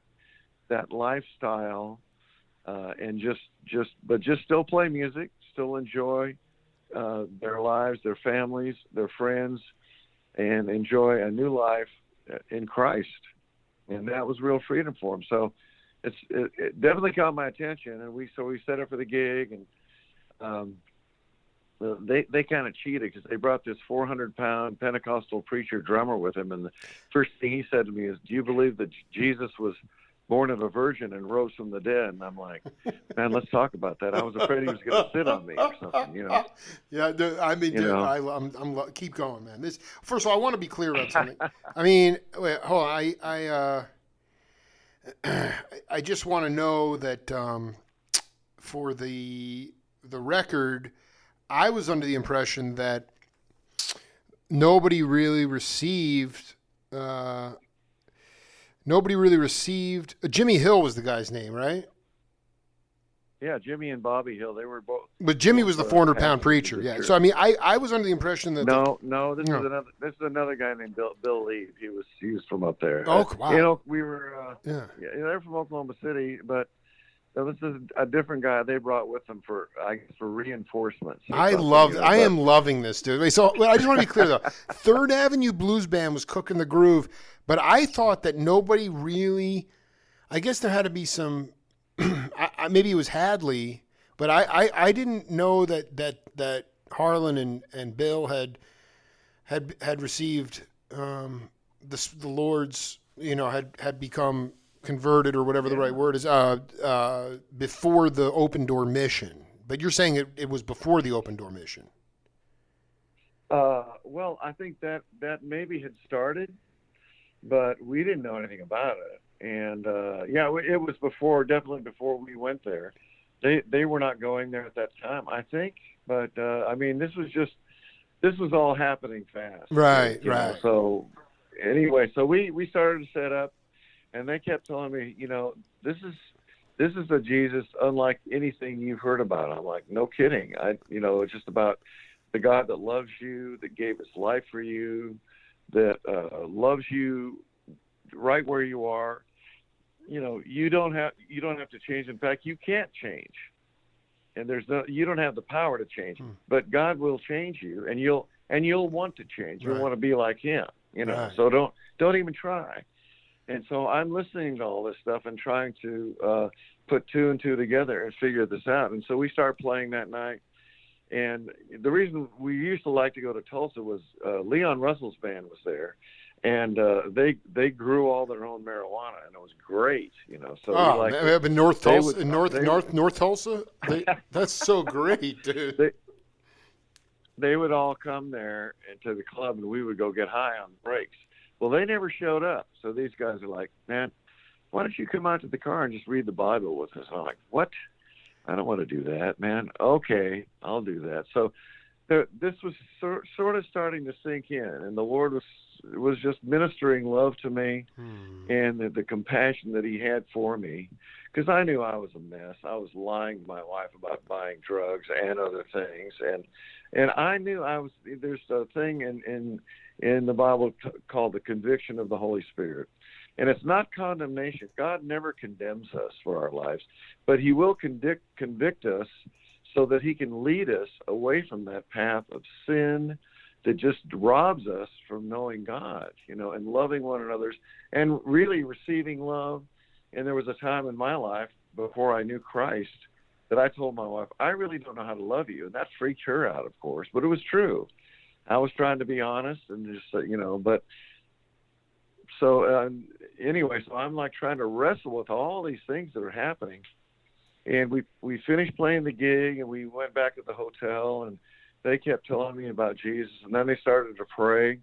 lifestyle, and just still play music, still enjoy their lives, their families, their friends, and enjoy a new life in Christ. And that was real freedom for them. So it definitely caught my attention, and we set up for the gig, and they kind of cheated because they brought this 400-pound Pentecostal preacher drummer with him, and the first thing he said to me is, do you believe that Jesus was born of a virgin and rose from the dead? And I'm like, man, let's talk about that. I was afraid he was going to sit on me or something, Yeah, I'm keep going, man. First of all, I want to be clear about something. I mean, wait, hold on. I just want to know that for the record, I was under the impression that nobody really received. Nobody really received. Jimmy Hill was the guy's name, right? Yeah, Jimmy and Bobby Hill, they were both. But Jimmy was the 400-pound pastors preacher. of the Yeah. church. So I mean, I was under the impression that No, this No. is another. This is another guy named Bill Lee. He was from up there. Oh, wow. You know, we were. Yeah. Yeah, they're from Oklahoma City, but this is a different guy they brought with them for reinforcements. I am loving this, dude. So I just want to be clear though. Third Avenue Blues Band was cooking the groove, but I thought that nobody really. I guess there had to be some. Maybe it was Hadley, but I didn't know that Harlan and Bill had received the Lord's, had become converted or whatever the right word is before the Open Door Mission. But you're saying it was before the Open Door Mission. Well, I think that maybe had started, but we didn't know anything about it. And it was definitely before we went there. They were not going there at that time, I think. But I mean, this was all happening fast. Right. So anyway, so we started to set up, and they kept telling me, this is a Jesus unlike anything you've heard about. I'm like, no kidding. It's just about the God that loves you, that gave his life for you, that loves you right where you are. You don't have to change. In fact, you can't change, and you don't have the power to change. But God will change you, and you'll want to change. You'll want to be like him. Right. So don't even try. And so I'm listening to all this stuff and trying to put two and two together and figure this out. And so we started playing that night. And the reason we used to like to go to Tulsa was Leon Russell's band was there, and they grew all their own marijuana, and it was great, So we in North Tulsa, North Tulsa, that's so great, dude. They would all come there into the club, and we would go get high on breaks. Well, they never showed up, so these guys are like, man, why don't you come out to the car and just read the Bible with us? And I'm like, what? I don't want to do that, man. Okay, I'll do that. So this was sort of starting to sink in, and the Lord was just ministering love to me and the compassion that he had for me, because I knew I was a mess. I was lying to my wife about buying drugs and other things, and I knew there's a thing in the Bible called the conviction of the Holy Spirit. And it's not condemnation. God never condemns us for our lives, but he will convict us so that he can lead us away from that path of sin that just robs us from knowing God, and loving one another and really receiving love. And there was a time in my life before I knew Christ that I told my wife, I really don't know how to love you. And that freaked her out, of course, but it was true. I was trying to be honest and just, but so anyway, so I'm like trying to wrestle with all these things that are happening. And we finished playing the gig, and we went back to the hotel, and they kept telling me about Jesus. And then they started to pray,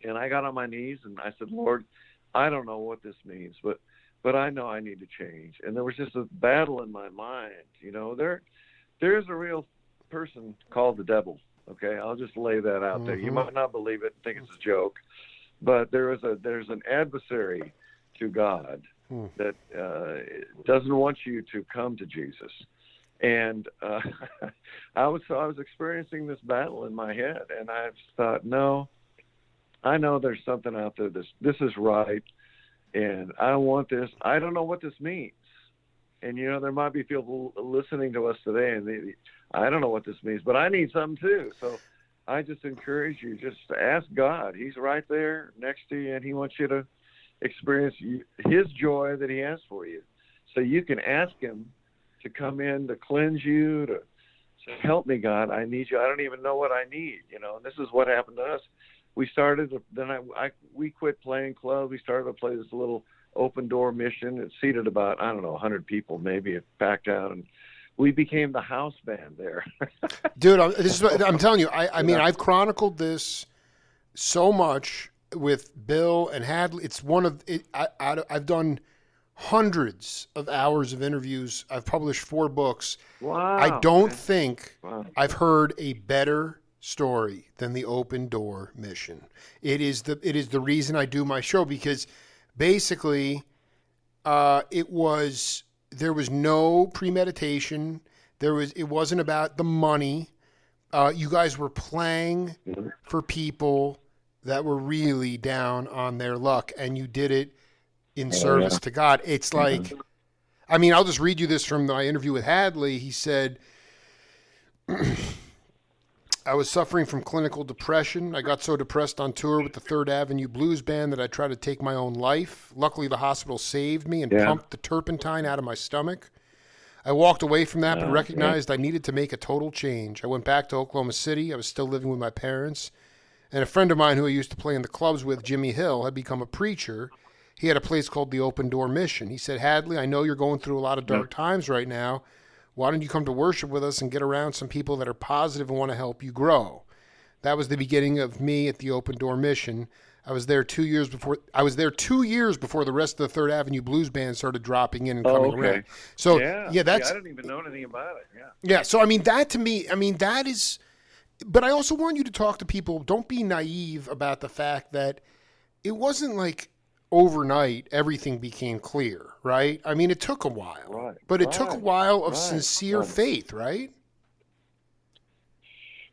and I got on my knees and I said, Lord, I don't know what this means, but I know I need to change. And there was just a battle in my mind. There's a real person called the devil. Okay, I'll just lay that out there. You might not believe it and think it's a joke, but there's an adversary to God that doesn't want you to come to Jesus. And I was experiencing this battle in my head, and I thought, no, I know there's something out there. This is right, and I don't want this. I don't know what this means. And there might be people listening to us today, and I don't know what this means, but I need something too. So I just encourage you just to ask God. He's right there next to you, and he wants you to experience his joy that he has for you. So you can ask him to come in to cleanse you, to say, help me, God, I need you. I don't even know what I need, and this is what happened to us. We started, then we quit playing clubs. We started to play this little open door mission. It seated about, 100 people, maybe. It packed out, and we became the house band there. Dude, I'm telling you, I mean, I've chronicled this so much with Bill and Hadley. It's one of it. I've done hundreds of hours of interviews. I've published 4 books. Wow. I don't think I've heard a better story than the open door mission. It is the reason I do my show, because basically there was no premeditation. It wasn't about the money. You guys were playing for people that were really down on their luck, and you did it in service to God. It's like, I mean, I'll just read you this from my interview with Hadley. He said, I was suffering from clinical depression. I got so depressed on tour with the Third Avenue Blues Band that I tried to take my own life. Luckily, the hospital saved me and pumped the turpentine out of my stomach. I walked away from that, but recognized I needed to make a total change. I went back to Oklahoma City. I was still living with my parents. And a friend of mine who I used to play in the clubs with, Jimmy Hill, had become a preacher. He had a place called the Open Door Mission. He said, Hadley, I know you're going through a lot of dark times right now. Why don't you come to worship with us and get around some people that are positive and want to help you grow? That was the beginning of me at the Open Door Mission. I was there 2 years before the rest of the Third Avenue Blues Band started dropping in and coming around. So that's, I didn't even know anything about it. Yeah. So I mean, that to me, that is. But I also want you to talk to people. Don't be naive about the fact that it wasn't like overnight everything became clear, right? I mean, it took a while, but it took a while of sincere faith, right?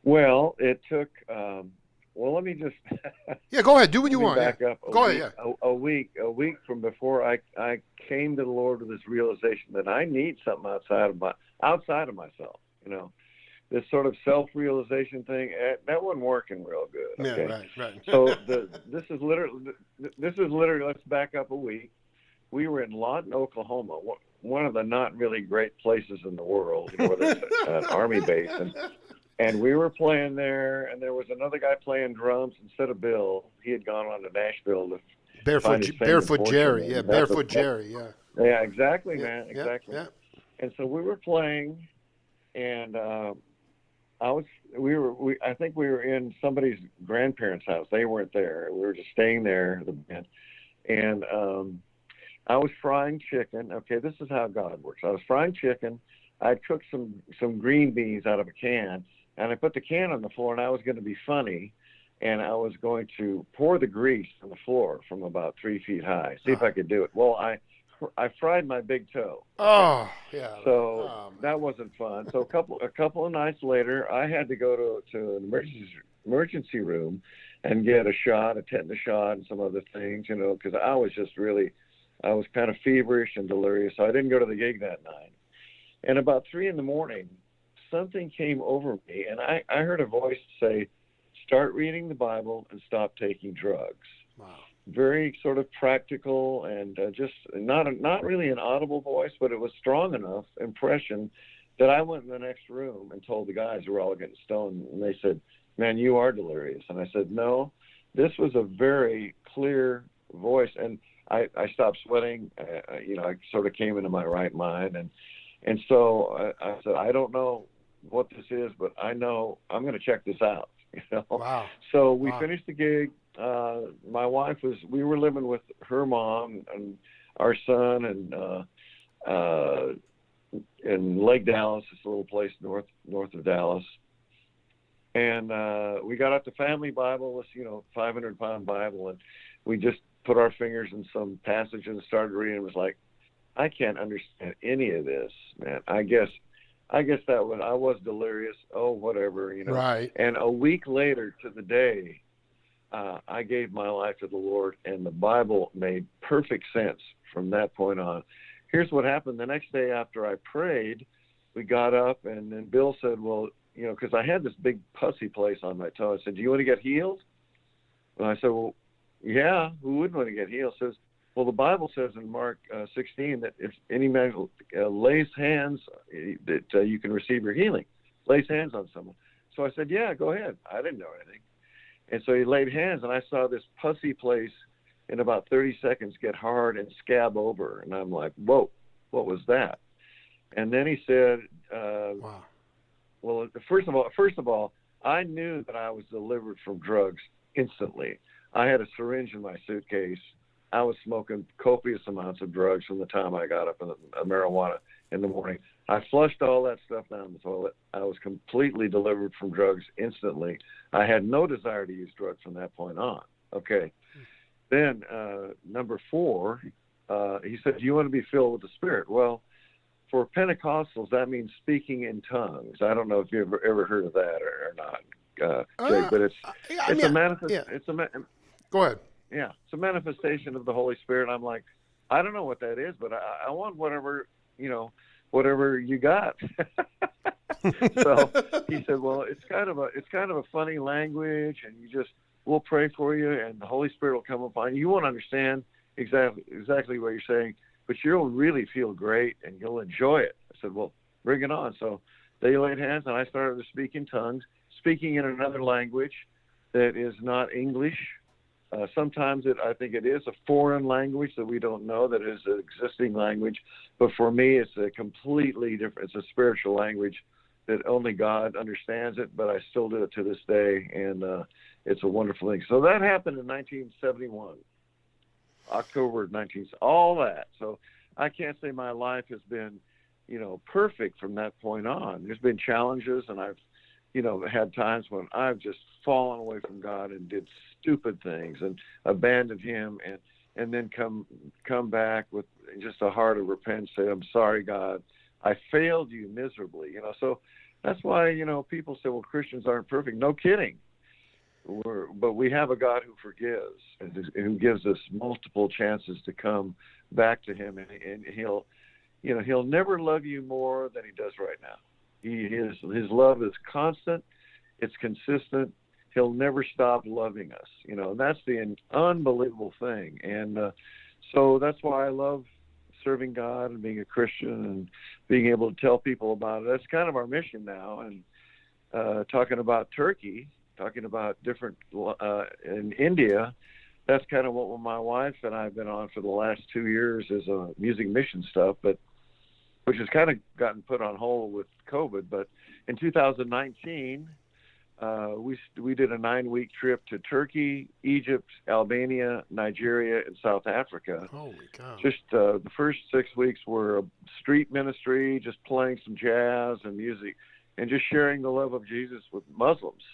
Well, it took. Let me just. Go ahead. Do what you want. Back up. Go ahead. A week from before I came to the Lord with this realization that I need something outside of myself. You know, this sort of self-realization thing that wasn't working real good. Okay? Yeah, right. So this is literally. Let's back up a week. We were in Lawton, Oklahoma, one of the not really great places in the world, where there's an army base, and we were playing there, and there was another guy playing drums instead of Bill. He had gone on to Nashville to Barefoot Jerry. Yeah, Barefoot Jerry. Yeah. Yeah, exactly, man. Yeah, Exactly. Yeah. And so we were playing, and I think we were in somebody's grandparents' house. They weren't there. We were just staying there, the band. And I was frying chicken. Okay, this is how God works. I was frying chicken. I cooked some green beans out of a can, and I put the can on the floor, and I was going to be funny, and I was going to pour the grease on the floor from about 3 feet high, see if I could do it. Well, I fried my big toe. Oh, yeah. So that wasn't fun. So a couple of nights later, I had to go to an emergency room and get a tetanus shot, and some other things, because I was kind of feverish and delirious. So I didn't go to the gig that night. And about 3 a.m, something came over me, and I heard a voice say, "Start reading the Bible and stop taking drugs." Wow. Very sort of practical, and just not really an audible voice, but it was strong enough impression that I went in the next room and told the guys who were all getting stoned, and they said, "Man, you are delirious." And I said, "No, this was a very clear voice." And I stopped sweating. I sort of came into my right mind, and so I said, "I don't know what this is, but I know I'm going to check this out." Wow. So we finished the gig. My wife we were living with her mom and our son, and in Lake Dallas, this little place north of Dallas. And we got out the family Bible, this 500-pound Bible, and we just put our fingers in some passage and started reading. It was like, I can't understand any of this, man. I guess that I was delirious. Oh, whatever, Right. And a week later to the day, I gave my life to the Lord, and the Bible made perfect sense from that point on. Here's what happened. The next day after I prayed, we got up, and then Bill said, well, because I had this big pussy place on my toe. I said, "Do you want to get healed?" And I said, "Well, yeah, who wouldn't want to get healed?" Says, "Well, the Bible says in Mark 16 that if any man lays hands, that you can receive your healing. Lays hands on someone." So I said, "Yeah, go ahead." I didn't know anything. And so he laid hands, and I saw this pussy place in about 30 seconds get hard and scab over. And I'm like, whoa, what was that? And then he said, wow. Well, first of all, I knew that I was delivered from drugs instantly. I had a syringe in my suitcase. I was smoking copious amounts of drugs from the time I got up in the marijuana in the morning. I flushed all that stuff down the toilet. I was completely delivered from drugs instantly. I had no desire to use drugs from that point on. Okay. Then number 4, he said, "Do you want to be filled with the Spirit?" Well, for Pentecostals, that means speaking in tongues. I don't know if you've ever heard of that or not, Jake, but it's a manifest. Yeah. Go ahead. Yeah, it's a manifestation of the Holy Spirit. I'm like, I don't know what that is, but I want whatever you got. So he said, well, it's kind of a funny language, and we'll pray for you, and the Holy Spirit will come upon you. You won't understand exactly what you're saying, but you'll really feel great, and you'll enjoy it. I said, well, bring it on. So they laid hands, and I started to speak in tongues, speaking in another language that is not English. Sometimes I think it is a foreign language that we don't know, that is an existing language. But for me, it's a completely different, it's a spiritual language that only God understands it, but I still do it to this day, and it's a wonderful thing. So that happened in 1971, October 19, all that. So I can't say my life has been, perfect from that point on. There's been challenges, and I've had times when I've just fallen away from God and did stupid things and abandoned him, and then come back with just a heart of repentance, say, I'm sorry, God, I failed you miserably. So that's why, people say, well, Christians aren't perfect. No kidding. But we have a God who forgives and who gives us multiple chances to come back to him, and he'll never love you more than he does right now. His love is constant. It's consistent. He'll never stop loving us. And that's the unbelievable thing. And so that's why I love serving God and being a Christian and being able to tell people about it. That's kind of our mission now. And talking about Turkey, talking about different in India, that's kind of what my wife and I have been on for the last 2 years is music mission stuff, which has kind of gotten put on hold with COVID. But in 2019, we did a 9-week trip to Turkey, Egypt, Albania, Nigeria, and South Africa. Holy cow. Just the first 6 weeks were a street ministry, just playing some jazz and music, and just sharing the love of Jesus with Muslims,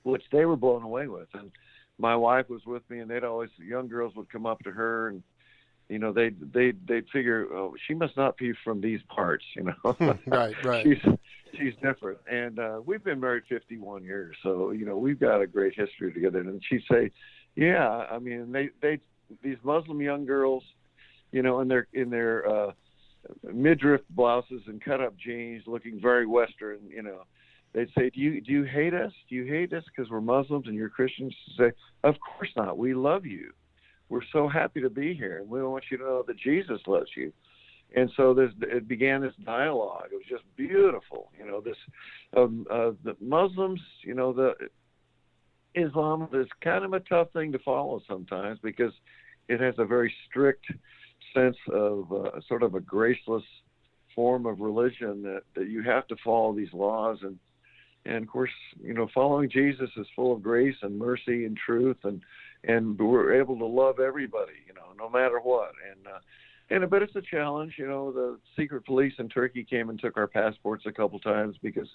which they were blown away with. And my wife was with me, and young girls would come up to her, and they'd figure, oh, she must not be from these parts, Right. She's different. And we've been married 51 years, so we've got a great history together. And she'd say, yeah, I mean, these Muslim young girls, in their midriff blouses and cut up jeans, looking very Western, they'd say, do you hate us? Do you hate us because we're Muslims and you're Christians? Say, of course not. We love you. We're so happy to be here, and we want you to know that Jesus loves you. And so it began this dialogue. It was just beautiful. The Muslims, the Islam is kind of a tough thing to follow sometimes because it has a very strict sense of sort of a graceless form of religion that you have to follow these laws. And of course, following Jesus is full of grace and mercy and truth, and we're able to love everybody, no matter what. But it's a challenge. The secret police in Turkey came and took our passports a couple times because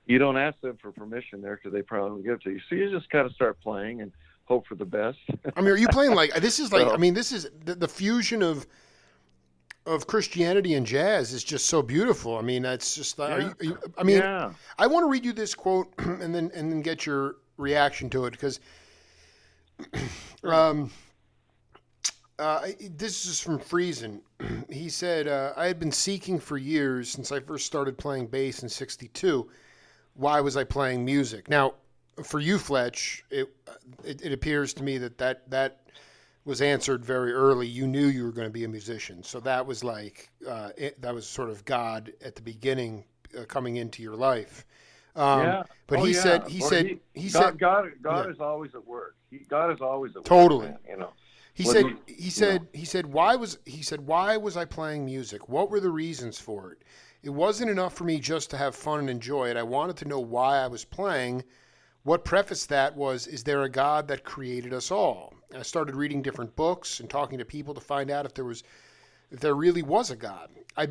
you don't ask them for permission there because they probably won't give it to you. So you just kind of start playing and hope for the best. I mean, are you playing this is this is the fusion of Christianity and jazz is just so beautiful. I mean, that's just I want to read you this quote and then get your reaction to it because this is from Friesen. He said, I had been seeking for years since I first started playing bass in '62. Why was I playing music? Now, for you, Fletch, it appears to me that was answered very early. You knew you were going to be a musician. So that was that was sort of God at the beginning coming into your life. But he said God is always at work. God is always at work. Totally. Man, He said why was I playing music? What were the reasons for it? It wasn't enough for me just to have fun and enjoy it. I wanted to know why I was playing. What prefaced that was, is there a God that created us all? I started reading different books and talking to people to find out if there was if there really was a God. Now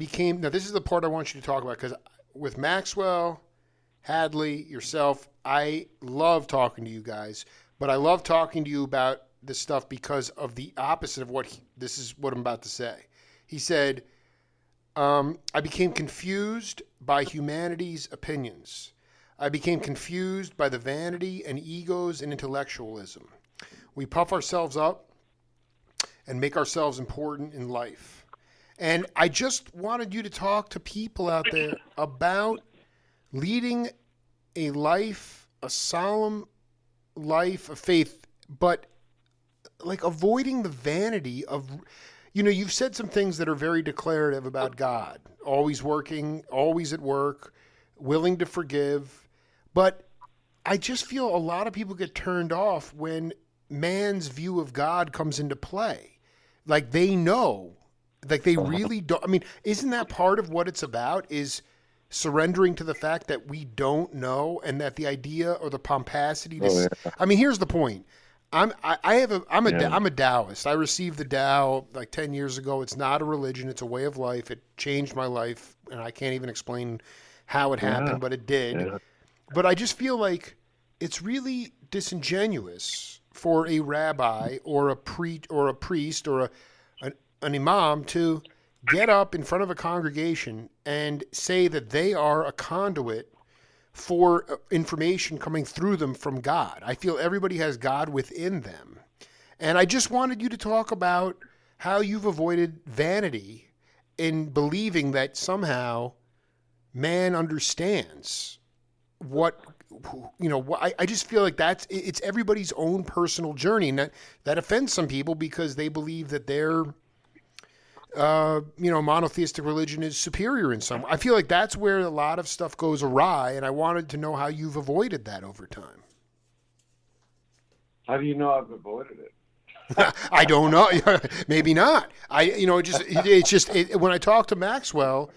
this is the part I want you to talk about, because with Maxwell, Hadley, yourself, I love talking to you guys, but I love talking to you about this stuff because of the opposite of this is what I'm about to say. He said, I became confused by humanity's opinions. I became confused by the vanity and egos and intellectualism. We puff ourselves up and make ourselves important in life. And I just wanted you to talk to people out there about leading a life, a solemn life of faith, but like avoiding the vanity of, you've said some things that are very declarative about God, always working, always at work, willing to forgive. But I just feel a lot of people get turned off when man's view of God comes into play. Like they know, like they really don't. I mean, isn't that part of what it's about, is surrendering to the fact that we don't know, and that the idea or the pomposity I mean, here's the point. I'm a Taoist. I received the Tao like 10 years ago. It's not a religion, it's a way of life. It changed my life, and I can't even explain how it happened, but it did. Yeah. But I just feel like it's really disingenuous for a rabbi or a priest or an imam to get up in front of a congregation and say that they are a conduit for information coming through them from God. I feel everybody has God within them. And I just wanted you to talk about how you've avoided vanity in believing that somehow man understands I just feel like it's everybody's own personal journey, and that offends some people because they believe that their monotheistic religion is superior in some way. I feel like that's where a lot of stuff goes awry, and I wanted to know how you've avoided that over time. How do you know I've avoided it? I don't know. Maybe not. When I talk to Maxwell,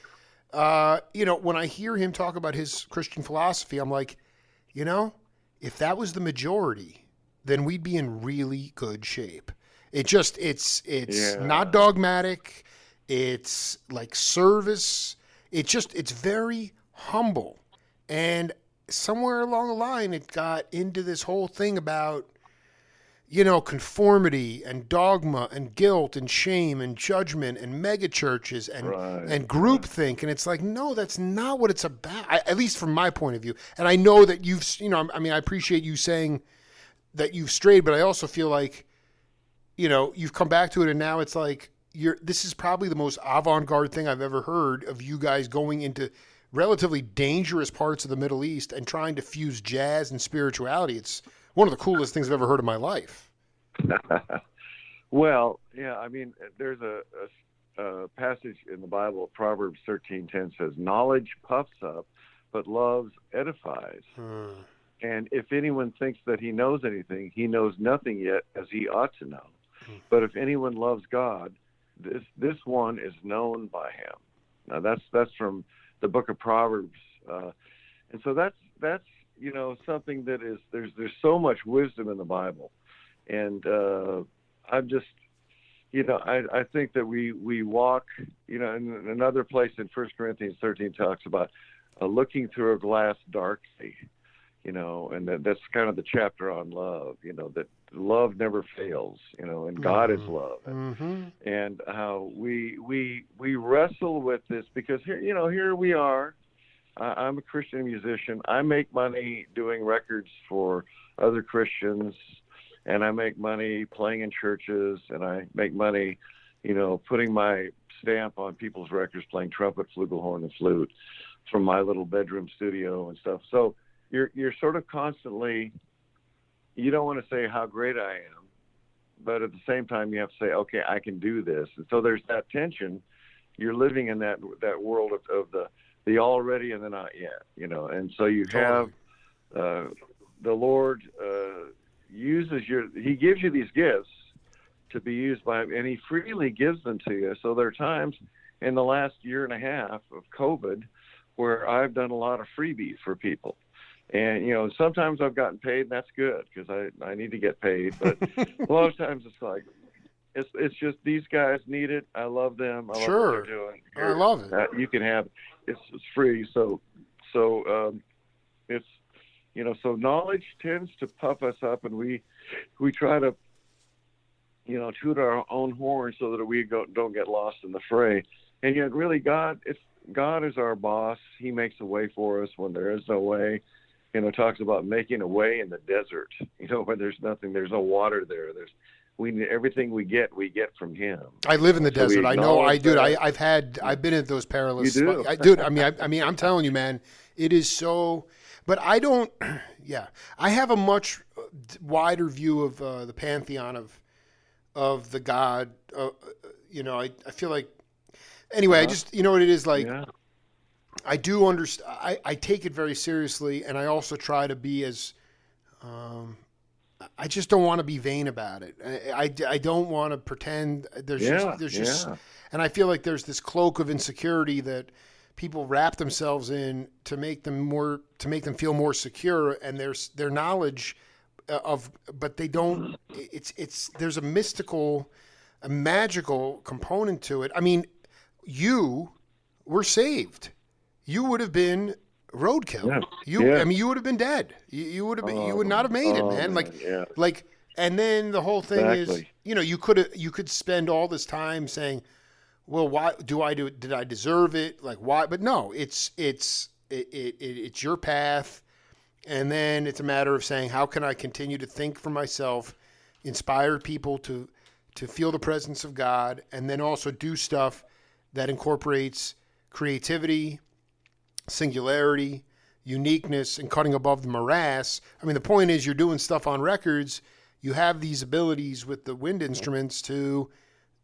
when I hear him talk about his Christian philosophy, I'm like, if that was the majority, then we'd be in really good shape. It's not dogmatic. It's like service. It's very humble. And somewhere along the line, it got into this whole thing about, conformity and dogma and guilt and shame and judgment and mega churches and groupthink. And it's like, no, that's not what it's about, at least from my point of view. And I know that I appreciate you saying that you've strayed, but I also feel like, you've come back to it, and now it's like this is probably the most avant-garde thing I've ever heard of you guys going into relatively dangerous parts of the Middle East and trying to fuse jazz and spirituality. It's one of the coolest things I've ever heard in my life. Well, yeah, I mean, there's a passage in the Bible, Proverbs 13:10 says, "Knowledge puffs up, but love edifies." And if anyone thinks that he knows anything, he knows nothing yet as he ought to know. But if anyone loves God, this one is known by him. Now that's from the book of Proverbs, and so that's something that is there's so much wisdom in the Bible, and I'm just I think that we walk in another place in 1 Corinthians 13 talks about looking through a glass darkly. And that's kind of the chapter on love, that love never fails, and God is love. And how we wrestle with this because here we are. I'm a Christian musician. I make money doing records for other Christians, and I make money playing in churches, and I make money, putting my stamp on people's records, playing trumpet, flugelhorn, and flute from my little bedroom studio and stuff. So you're sort of constantly, you don't want to say how great I am, but at the same time you have to say, okay, I can do this. And so there's that tension. You're living in that world of the already and the not yet, and so you have the Lord he gives you these gifts to be used by him, and he freely gives them to you. So there are times in the last year and a half of COVID where I've done a lot of freebies for people. And, sometimes I've gotten paid, and that's good because I need to get paid. But a lot of times it's like, It's just these guys need it. I love them. I love what Sure. they're doing. I love it. You can have it's free. So it's so knowledge tends to puff us up, and we try to toot our own horn so that we don't get lost in the fray. And yet, really, God is our boss. He makes a way for us when there is no way. Talks about making a way in the desert. When there's nothing, there's no water there. Everything we get from Him. I live in the desert. I know. I've been at those perilous. You do. Dude. I mean, I'm telling you, man, it is so. But I don't. Yeah, I have a much wider view of the pantheon of the God. I feel like. Anyway, I just what it is like. Yeah. I do understand. I take it very seriously, and I also try to be as. I just don't want to be vain about it. I don't want to pretend. There's just, and I feel like there's this cloak of insecurity that people wrap themselves in to make them feel more secure, and their knowledge but they don't. There's a mystical, a magical component to it. I mean, you were saved. You would have been roadkill. Yeah. I mean, you would have been dead. You would have been. You would not have made it, man. And then the whole thing is, you could spend all this time saying, well, why did I deserve it? Like, why? But no, it's your path. And then it's a matter of saying, how can I continue to think for myself, inspire people to feel the presence of God, and then also do stuff that incorporates creativity, singularity, uniqueness, and cutting above the morass. I mean, the point is you're doing stuff on records. You have these abilities with the wind instruments to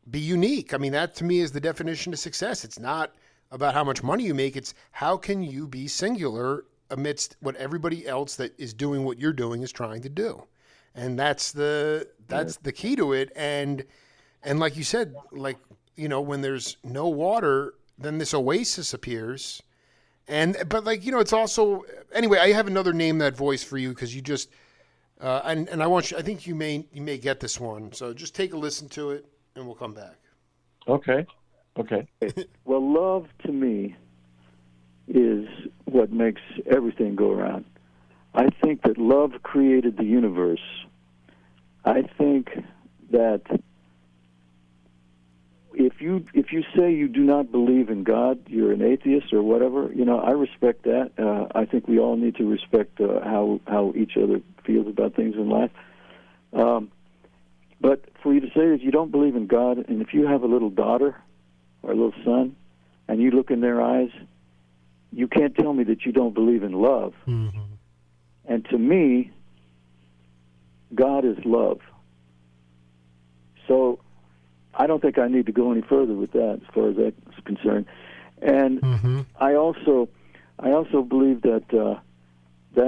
be unique. I mean, that to me is the definition of success. It's not about how much money you make. It's how can you be singular amidst what everybody else that is doing what you're doing is trying to do. And that's the key to it. And like you said, when there's no water, then this oasis appears. But it's also, anyway, I have another Name That Voice for you because you just, and I want you, I think you may get this one. So just take a listen to it and we'll come back. Okay. Well, love to me is what makes everything go around. I think that love created the universe. I think that if you say you do not believe in God, you're an atheist or whatever, I respect that. I think we all need to respect how each other feels about things in life. But for you to say that you don't believe in God, and if you have a little daughter or a little son, and you look in their eyes, you can't tell me that you don't believe in love. Mm-hmm. And to me, God is love. So I don't think I need to go any further with that as far as that's concerned. And Mm-hmm. I also believe that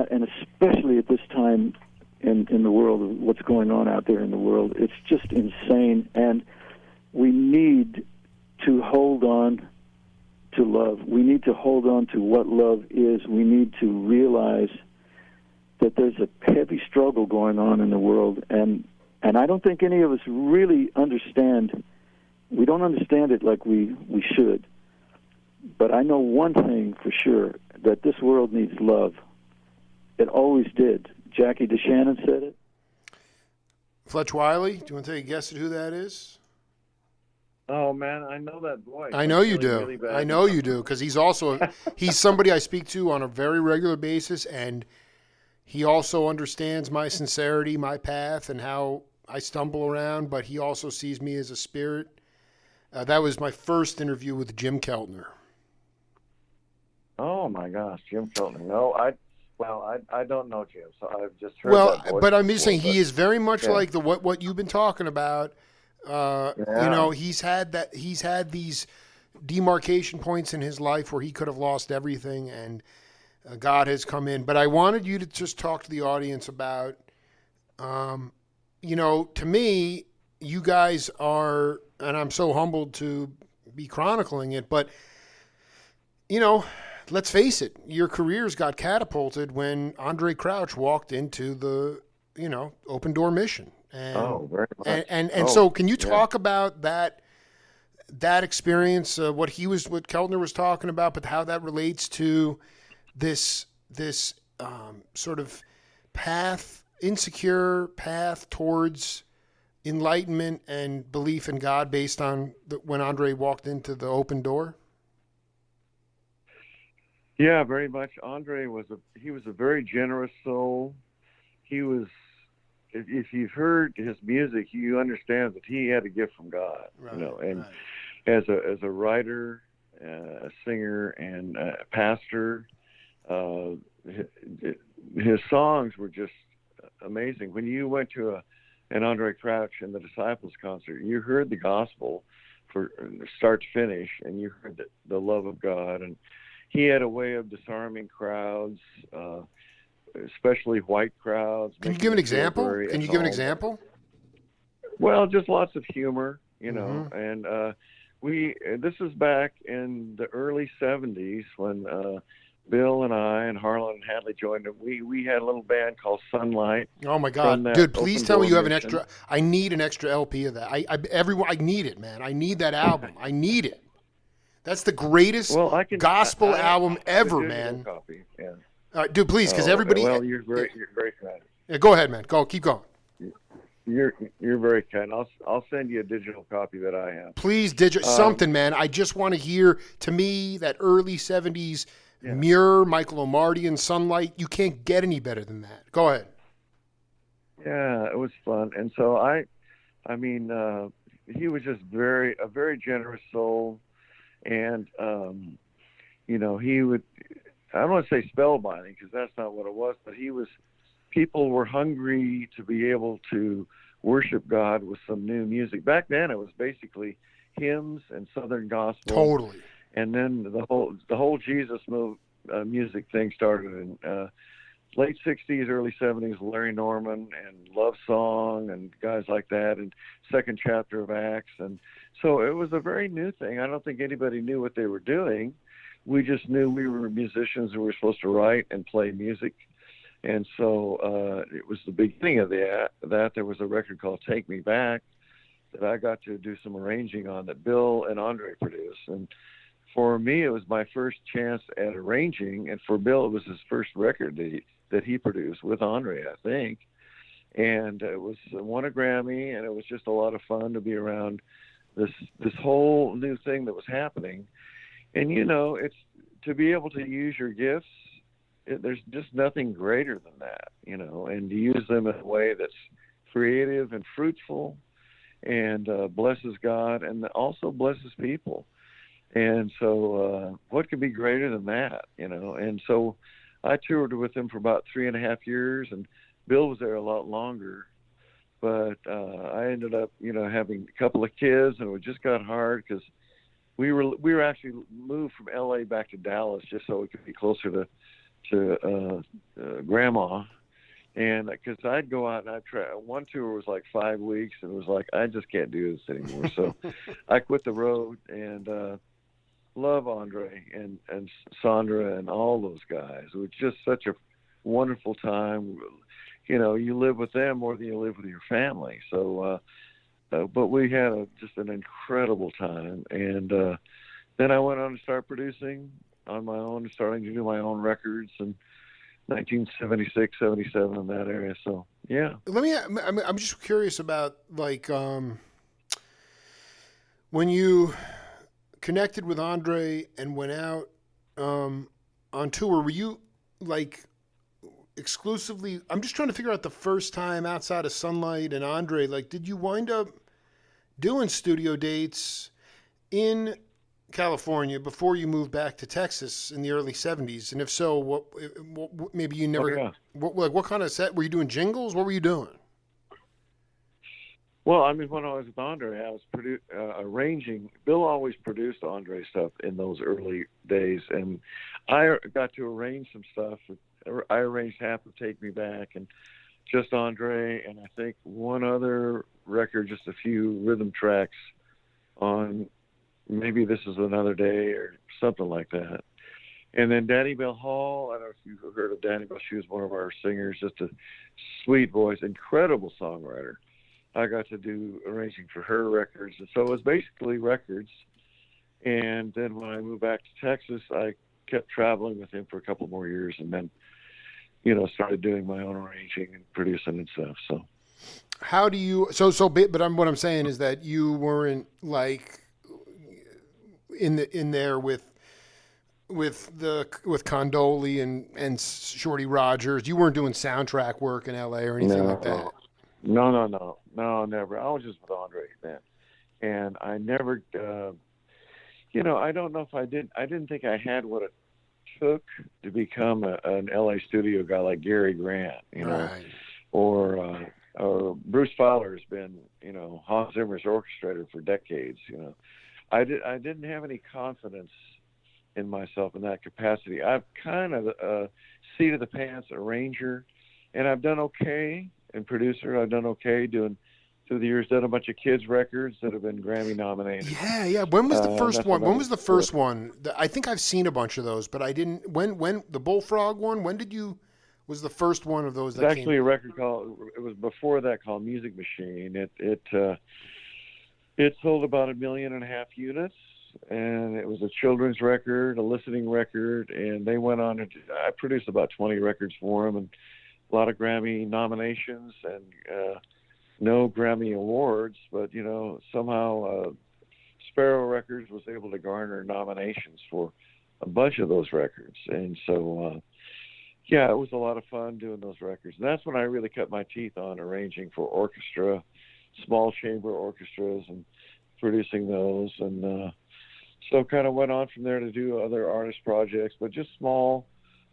and especially at this time in the world of what's going on out there in the world, it's just insane. And we need to hold on to love. We need to hold on to what love is. We need to realize that there's a heavy struggle going on in the world, and I don't think any of us really understand. We don't understand it like we should. But I know one thing for sure, that this world needs love. It always did. Jackie DeShannon said it. Fletch Wiley, do you want to take a guess at who that is? Oh man, I know that voice. I know you do. Really bad. I know you do, because he's somebody I speak to on a very regular basis, and he also understands my sincerity, my path, and how I stumble around, but he also sees me as a spirit. That was my first interview with Jim Keltner. Oh my gosh, Jim Keltner. No, I don't know Jim, so I've just heard that voice. But I'm just saying he is very much like what you've been talking about. He's had these demarcation points in his life where he could have lost everything, and God has come in. But I wanted you to just talk to the audience about, to me, you guys are, and I'm so humbled to be chronicling it, but, let's face it, your careers got catapulted when Andre Crouch walked into the, open door mission. And Oh, very much. and Oh, so, can you yeah. talk about that experience, what Keltner was talking about, but how that relates to this sort of insecure path towards enlightenment and belief in God based on when Andre walked into the open door? Yeah, very much. Andre was a very generous soul. He was, if you've heard his music, you understand that he had a gift from God, Right, and right. as a writer, a singer, and a pastor, his songs were just amazing. When you went to an Andre Crouch and the Disciples concert, you heard the gospel for start to finish, and you heard the love of God. And he had a way of disarming crowds, especially white crowds. Can you give an example? Can you give an example? Well, just lots of humor, Mm-hmm. and this was back in the early 70s when Bill and I and Harlan and Hadley joined him. We had a little band called Sunlight. Oh my From God, that dude! Please Open tell me Door you have an mission. extra. I need an extra LP of that. I need it, man. I need that album. I need it. That's the greatest Well, gospel I album have a ever, digital man. Copy. Yeah. All right, dude, please, because Oh, everybody. well, you're very kind. Yeah, go ahead, man. Keep going. You're very kind. I'll send you a digital copy that I have. Please, something, man. I just want to hear. To me, that early '70s Muir, Michael O'Mardian, Sunlight. You can't get any better than that. Go ahead. Yeah, it was fun, and so I mean, he was just a very generous soul, and he would. I don't want to say spellbinding because that's not what it was, but people were hungry to be able to worship God with some new music. Back then, it was basically hymns and Southern gospel. Totally. And then the whole Jesus music thing started in late 60s, early 70s. Larry Norman and Love Song and guys like that, and second chapter of Acts. And so it was a very new thing. I don't think anybody knew what they were doing. We just knew we were musicians who were supposed to write and play music. And so it was the beginning of that. There was a record called Take Me Back that I got to do some arranging on that Bill and Andre produced. And for me, it was my first chance at arranging. And for Bill, it was his first record that he produced with Andre, I think. And it won a Grammy, and it was just a lot of fun to be around this whole new thing that was happening. And, it's to be able to use your gifts. There's just nothing greater than that, and to use them in a way that's creative and fruitful and blesses God and also blesses people. And so what could be greater than that, And so I toured with him for about 3.5 years, and Bill was there a lot longer. But I ended up, having a couple of kids, and it just got hard because we were actually moved from L.A. back to Dallas just so we could be closer to grandma. And because I'd go out and I'd try. One tour was like 5 weeks, and it was like, I just can't do this anymore. So I quit the road, and love Andre and Sandra and all those guys. It was just such a wonderful time. You live with them more than you live with your family. So but we had just an incredible time. And then I went on to start producing on my own, starting to do my own records in 1976, 77 in that area. So, yeah. I'm just curious about, when you connected with Andre and went out on tour, were you, exclusively, I'm just trying to figure out the first time outside of Sunlight and Andre, did you wind up doing studio dates in California before you moved back to Texas in the early 70s? And if so, what maybe you never, what kind of set were you doing? Jingles? What were you doing? Well, I mean, when I was with Andre, I was arranging. Bill always produced Andre stuff in those early days, and I got to arrange some stuff. I arranged half of Take Me Back and just Andre, and I think one other record, just a few rhythm tracks on Maybe This Is Another Day or something like that. And then Danny Bell Hall, I don't know if you've heard of Danny Bell. She was one of our singers, just a sweet voice, incredible songwriter. I got to do arranging for her records. And so it was basically records. And then when I moved back to Texas, I kept traveling with him for a couple more years, and then, started doing my own arranging and producing and stuff. So how do you, what I'm saying is that you weren't like in there with Condoli and Shorty Rogers. You weren't doing soundtrack work in LA or anything like that. No, never. I was just with Andre then, and I never, I don't know if I didn't think I had what it took to become an LA studio guy like Gary Grant, Right. or Bruce Fowler has been, Hans Zimmer's orchestrator for decades. I didn't have any confidence in myself in that capacity. I've kind of seat of the pants arranger, and I've done okay. And producer, I've done okay doing through the years. Done a bunch of kids records that have been Grammy nominated. Yeah. When was the first one? When was the first cool. one? I think I've seen a bunch of those, but I didn't. When the Bullfrog one? When did you? Was the first one of those? It's actually a record called. It was before that, called Music Machine. It sold about 1.5 million units, and it was a children's record, a listening record, and they went on. I produced about 20 records for them, and a lot of Grammy nominations and no Grammy awards, but somehow Sparrow Records was able to garner nominations for a bunch of those records, and so it was a lot of fun doing those records. And that's when I really cut my teeth on arranging for orchestra, small chamber orchestras, and producing those, and so kind of went on from there to do other artist projects, but just small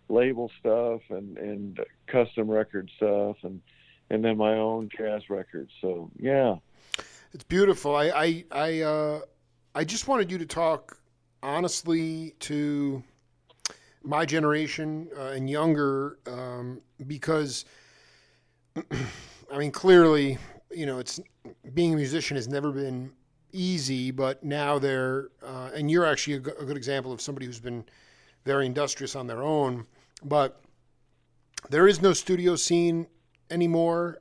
label stuff and custom record stuff, and then my own jazz records. So yeah, it's beautiful. I just wanted you to talk honestly to my generation and younger, because I mean, clearly, it's being a musician has never been easy, but now and you're actually a good example of somebody who's been very industrious on their own. But there is no studio scene anymore.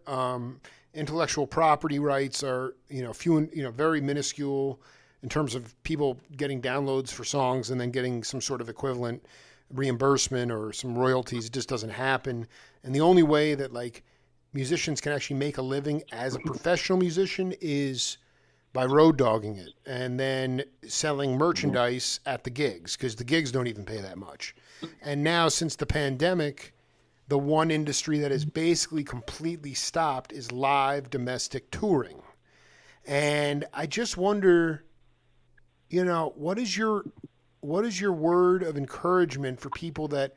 Intellectual property rights are, few and, very minuscule in terms of people getting downloads for songs and then getting some sort of equivalent reimbursement or some royalties. It just doesn't happen. And the only way that like musicians can actually make a living as a professional musician is by road dogging it and then selling merchandise at the gigs, because the gigs don't even pay that much. And now, since the pandemic, the one industry that is basically completely stopped is live domestic touring. And I just wonder, what is your word of encouragement for people that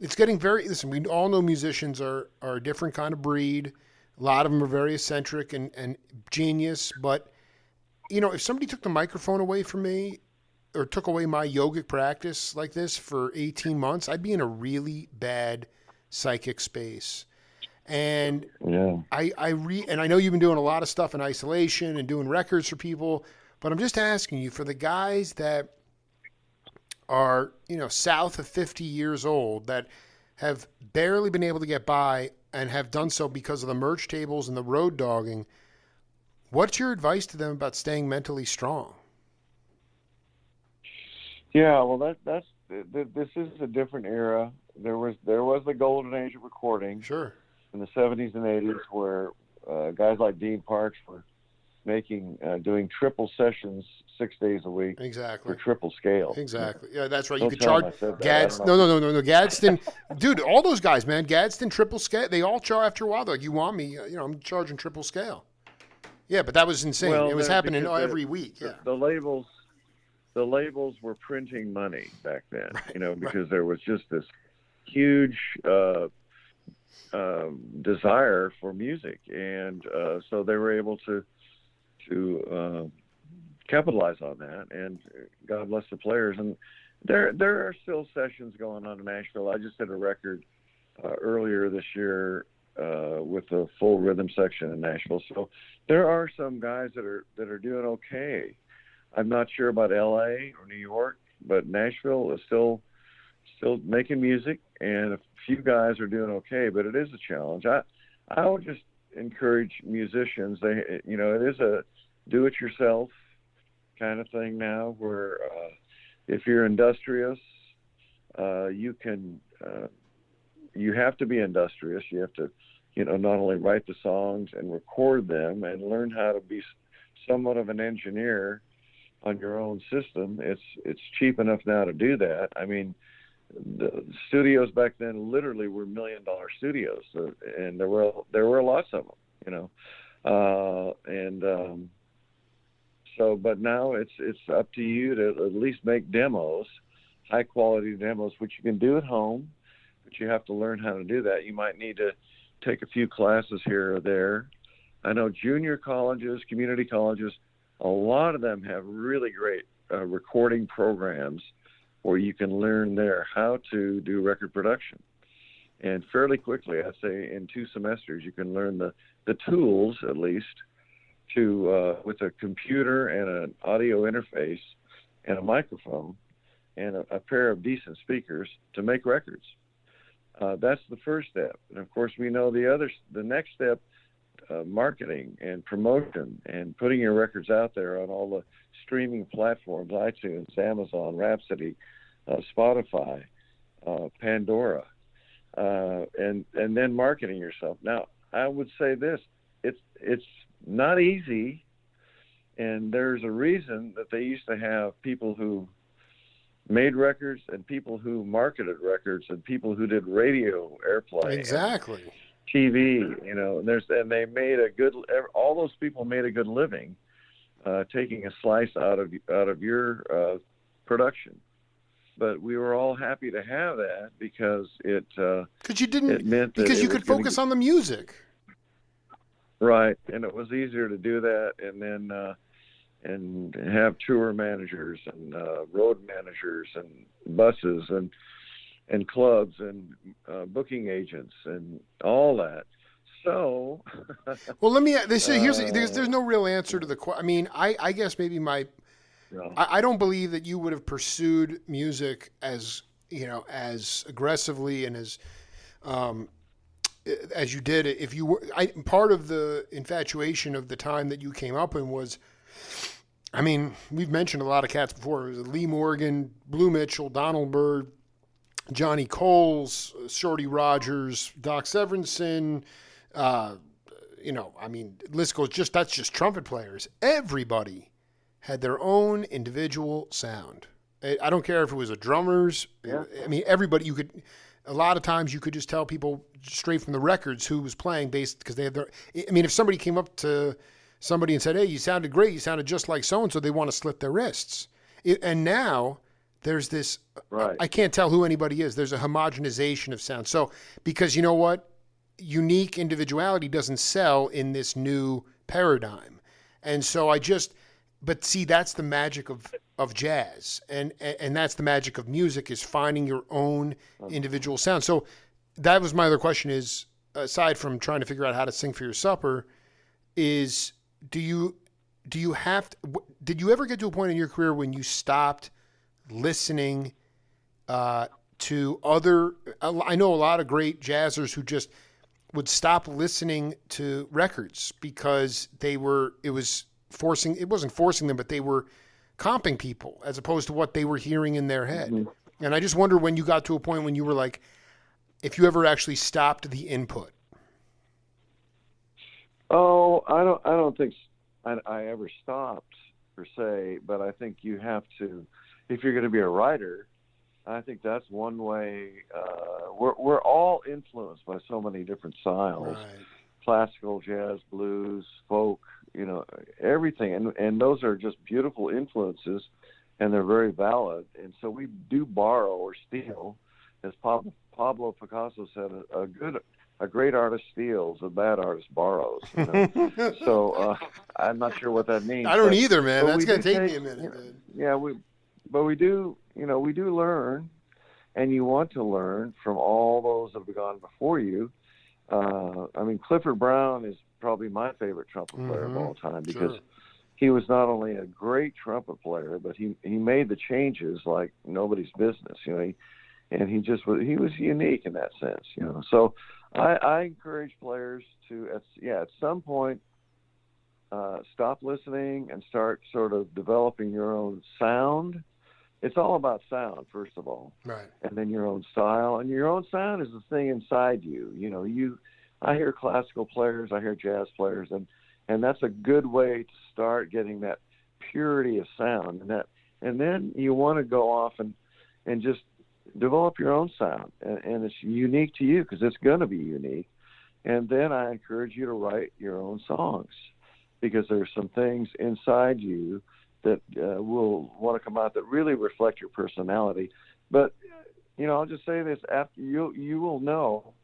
it's getting listen, we all know musicians are a different kind of breed. A lot of them are very eccentric and genius, but if somebody took the microphone away from me or took away my yogic practice like this for 18 months, I'd be in a really bad psychic space. And I know you've been doing a lot of stuff in isolation and doing records for people, but I'm just asking you, for the guys that are, south of 50 years old, that have barely been able to get by and have done so because of the merch tables and the road dogging, what's your advice to them about staying mentally strong? Yeah, well, this is a different era. There was the golden age of recording, sure, in the 70s and 80s, where guys like Dean Parks were doing triple sessions 6 days a week, exactly, for triple scale. Exactly, yeah, that's right. Don't you could tell charge them I said that. Gadsden. No, Gadsden, dude. All those guys, man. Gadsden, triple scale. They all charge after a while. They're like, you want me? I'm charging triple scale. Yeah, but that was insane. Well, it was happening every week. Yeah, the labels were printing money back then, right, because there was just this huge desire for music, and so they were able to capitalize on that. And God bless the players. And there are still sessions going on in Nashville. I just did a record earlier this year with a full rhythm section in Nashville. So there are some guys that are doing okay. I'm not sure about LA or New York, but Nashville is still making music, and a few guys are doing okay, but it is a challenge. I would just encourage musicians. It is a do-it-yourself kind of thing now, where if you're industrious, you have to be industrious. You have to, not only write the songs and record them and learn how to be somewhat of an engineer on your own system. It's cheap enough now to do that. I mean, the studios back then literally were $1 million studios, and there were lots of them, So, but now it's up to you to at least make demos, high quality demos, which you can do at home, but you have to learn how to do that. You might need to take a few classes here or there. I know junior colleges, community colleges, a lot of them have really great recording programs where you can learn there how to do record production. And fairly quickly, I'd say in 2 semesters, you can learn the tools, at least, to with a computer and an audio interface and a microphone and a pair of decent speakers to make records. That's the first step. And of course, we know the next step, marketing and promotion and putting your records out there on all the streaming platforms, iTunes, Amazon, Rhapsody, Spotify, Pandora, and then marketing yourself. Now, I would say this, it's not easy, and there's a reason that they used to have people who made records and people who marketed records and people who did radio airplay. Exactly. TV, and they made all those people made a good living, taking a slice out of your production. But we were all happy to have that because it meant that you could focus on the music. Right, and it was easier to do that, and then and have tour managers and road managers and buses and clubs and booking agents and all that. So, well, let me. There's no real answer to the question. I mean, I guess maybe I don't believe that you would have pursued music as aggressively and as you did it if you were. Part of the infatuation of the time that you came up in was, I mean, we've mentioned a lot of cats before. It was Lee Morgan, Blue Mitchell, Donald Byrd, Johnny Coles, Shorty Rogers, Doc Severinsen, I mean, list goes. That's just trumpet players. Everybody had their own individual sound. I don't care if it was a drummer's. Yeah. I mean, everybody. A lot of times you could just tell people straight from the records who was playing because they had their. I mean, if somebody came up to somebody and said, "Hey, you sounded great. You sounded just like so and so," they want to slit their wrists. And now there's this. Right. I can't tell who anybody is. There's a homogenization of sound. So because you know what, unique individuality doesn't sell in this new paradigm, and so but see, that's the magic of jazz, and that's the magic of music, is finding your own individual sound. So that was my other question: is, aside from trying to figure out how to sing for your supper, is did you ever get to a point in your career when you stopped listening to other? I know a lot of great jazzers who just would stop listening to records because it wasn't forcing them, but they were comping people as opposed to what they were hearing in their head. Mm-hmm. And I just wonder when you got to a point when you were like, if you ever actually stopped the input. Oh, I don't think I ever stopped per se, but I think you have to, if you're going to be a writer, I think that's one way. We're all influenced by so many different styles, right. Classical, jazz, blues, folk, everything. And those are just beautiful influences, and they're very valid. And so we do borrow or steal. As Pablo Picasso said, a great artist steals, a bad artist borrows. So I'm not sure what that means. I don't either, man. That's going to take me a minute. Yeah, we do learn, and you want to learn from all those that have gone before you. I mean, Clifford Brown is probably my favorite trumpet player of all time, because he was not only a great trumpet player, but he made the changes like nobody's business, and he was unique in that sense, So I encourage players to, at some point, stop listening and start sort of developing your own sound. It's all about sound, first of all, right? And then your own style. And your own sound is the thing inside you. I hear classical players, I hear jazz players, and that's a good way to start getting that purity of sound. And then you want to go off and just develop your own sound, and it's unique to you because it's going to be unique. And then I encourage you to write your own songs, because there's some things inside you that will want to come out that really reflect your personality. But I'll just say this: after you will know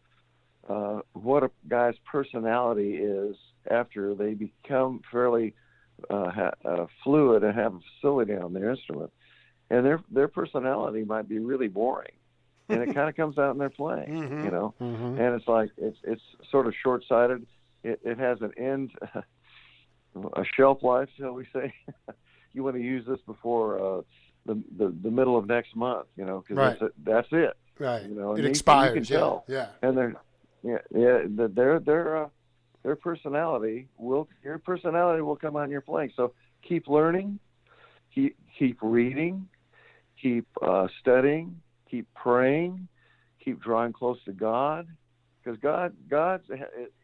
what a guy's personality is after they become fairly fluid and have a facility on their instrument. And their personality might be really boring, and it kind of comes out in their playing, Mm-hmm. And it's like it's sort of short-sighted. It has an end, a shelf life, shall we say? You want to use this before the middle of next month, because right. that's it. Right. And it expires. You can tell. Yeah. And their personality your personality will come out in your playing. So keep learning, keep reading, keep studying, keep praying, keep drawing close to God, because God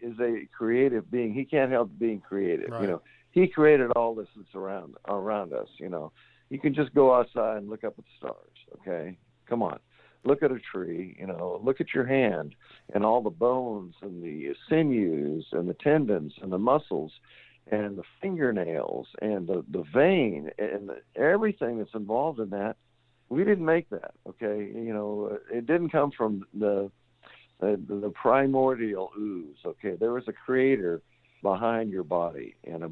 is a creative being. He can't help being creative. Right. He created all this that's around us. You can just go outside and look up at the stars. Okay, come on. Look at a tree, look at your hand and all the bones and the sinews and the tendons and the muscles and the fingernails and the vein and everything that's involved in that. We didn't make that, okay? It didn't come from the primordial ooze, okay? There was a creator behind your body and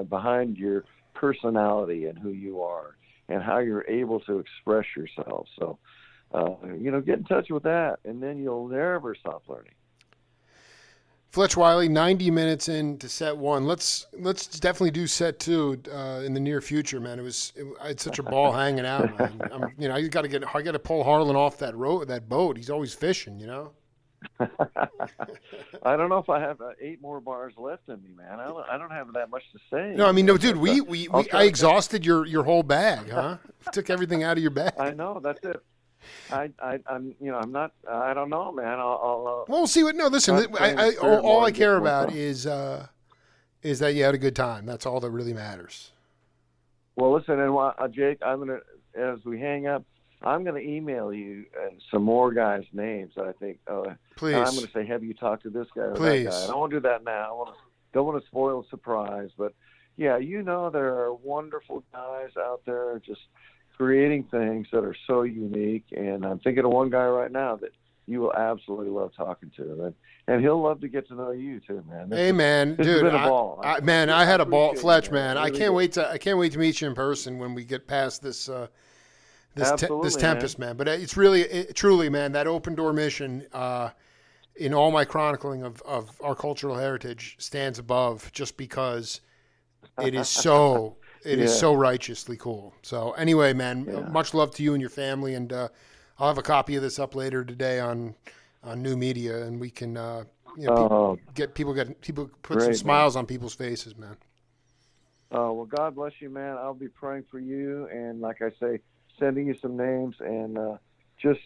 behind your personality and who you are and how you're able to express yourself. So, get in touch with that, and then you'll never stop learning. Fletch Wiley, 90 minutes into set one. Let's definitely do set two in the near future, man. I had such a ball hanging out, man. I got to pull Harlan off that boat. He's always fishing, I don't know if I have 8 more bars left in me, man. I don't have that much to say. No, no, dude. I exhausted your whole bag, huh? Took everything out of your bag. I know, that's it. I'm not. I don't know, man. Well, see what? No, listen. All I care about is that you had a good time. That's all that really matters. Well, listen, and Jake, as we hang up, I'm gonna email you some more guys' names that I think. Please. And I'm gonna say, have you talked to this guy or Please. that guy? I don't want to do that now. Don't want to spoil the surprise, but yeah, there are wonderful guys out there just creating things that are so unique, and I'm thinking of one guy right now that you will absolutely love talking to, and he'll love to get to know you too, man. Hey, man, dude, has been a ball. I had a ball, Fletch, man. Really I can't wait to meet you in person when we get past this tempest, man. But it's truly, man, that open door mission in all my chronicling of our cultural heritage stands above, just because it is so. It is so righteously cool. So anyway, man, much love to you and your family, and I'll have a copy of this up later today on New Media, and we can people put some smiles on people's faces, man. Well, God bless you, man. I'll be praying for you, and like I say, sending you some names, and just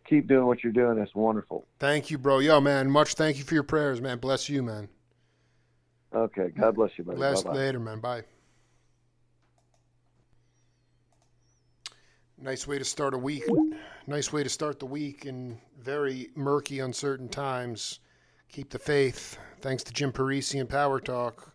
keep doing what you're doing. It's wonderful. Thank you, bro. Yo, man, much thank you for your prayers, man. Bless you, man. Okay, God bless you, buddy. Bye-bye. Later, man. Bye. Nice way to start a week. Nice way to start the week in very murky, uncertain times. Keep the faith. Thanks to Jim Parisi and Power Talk.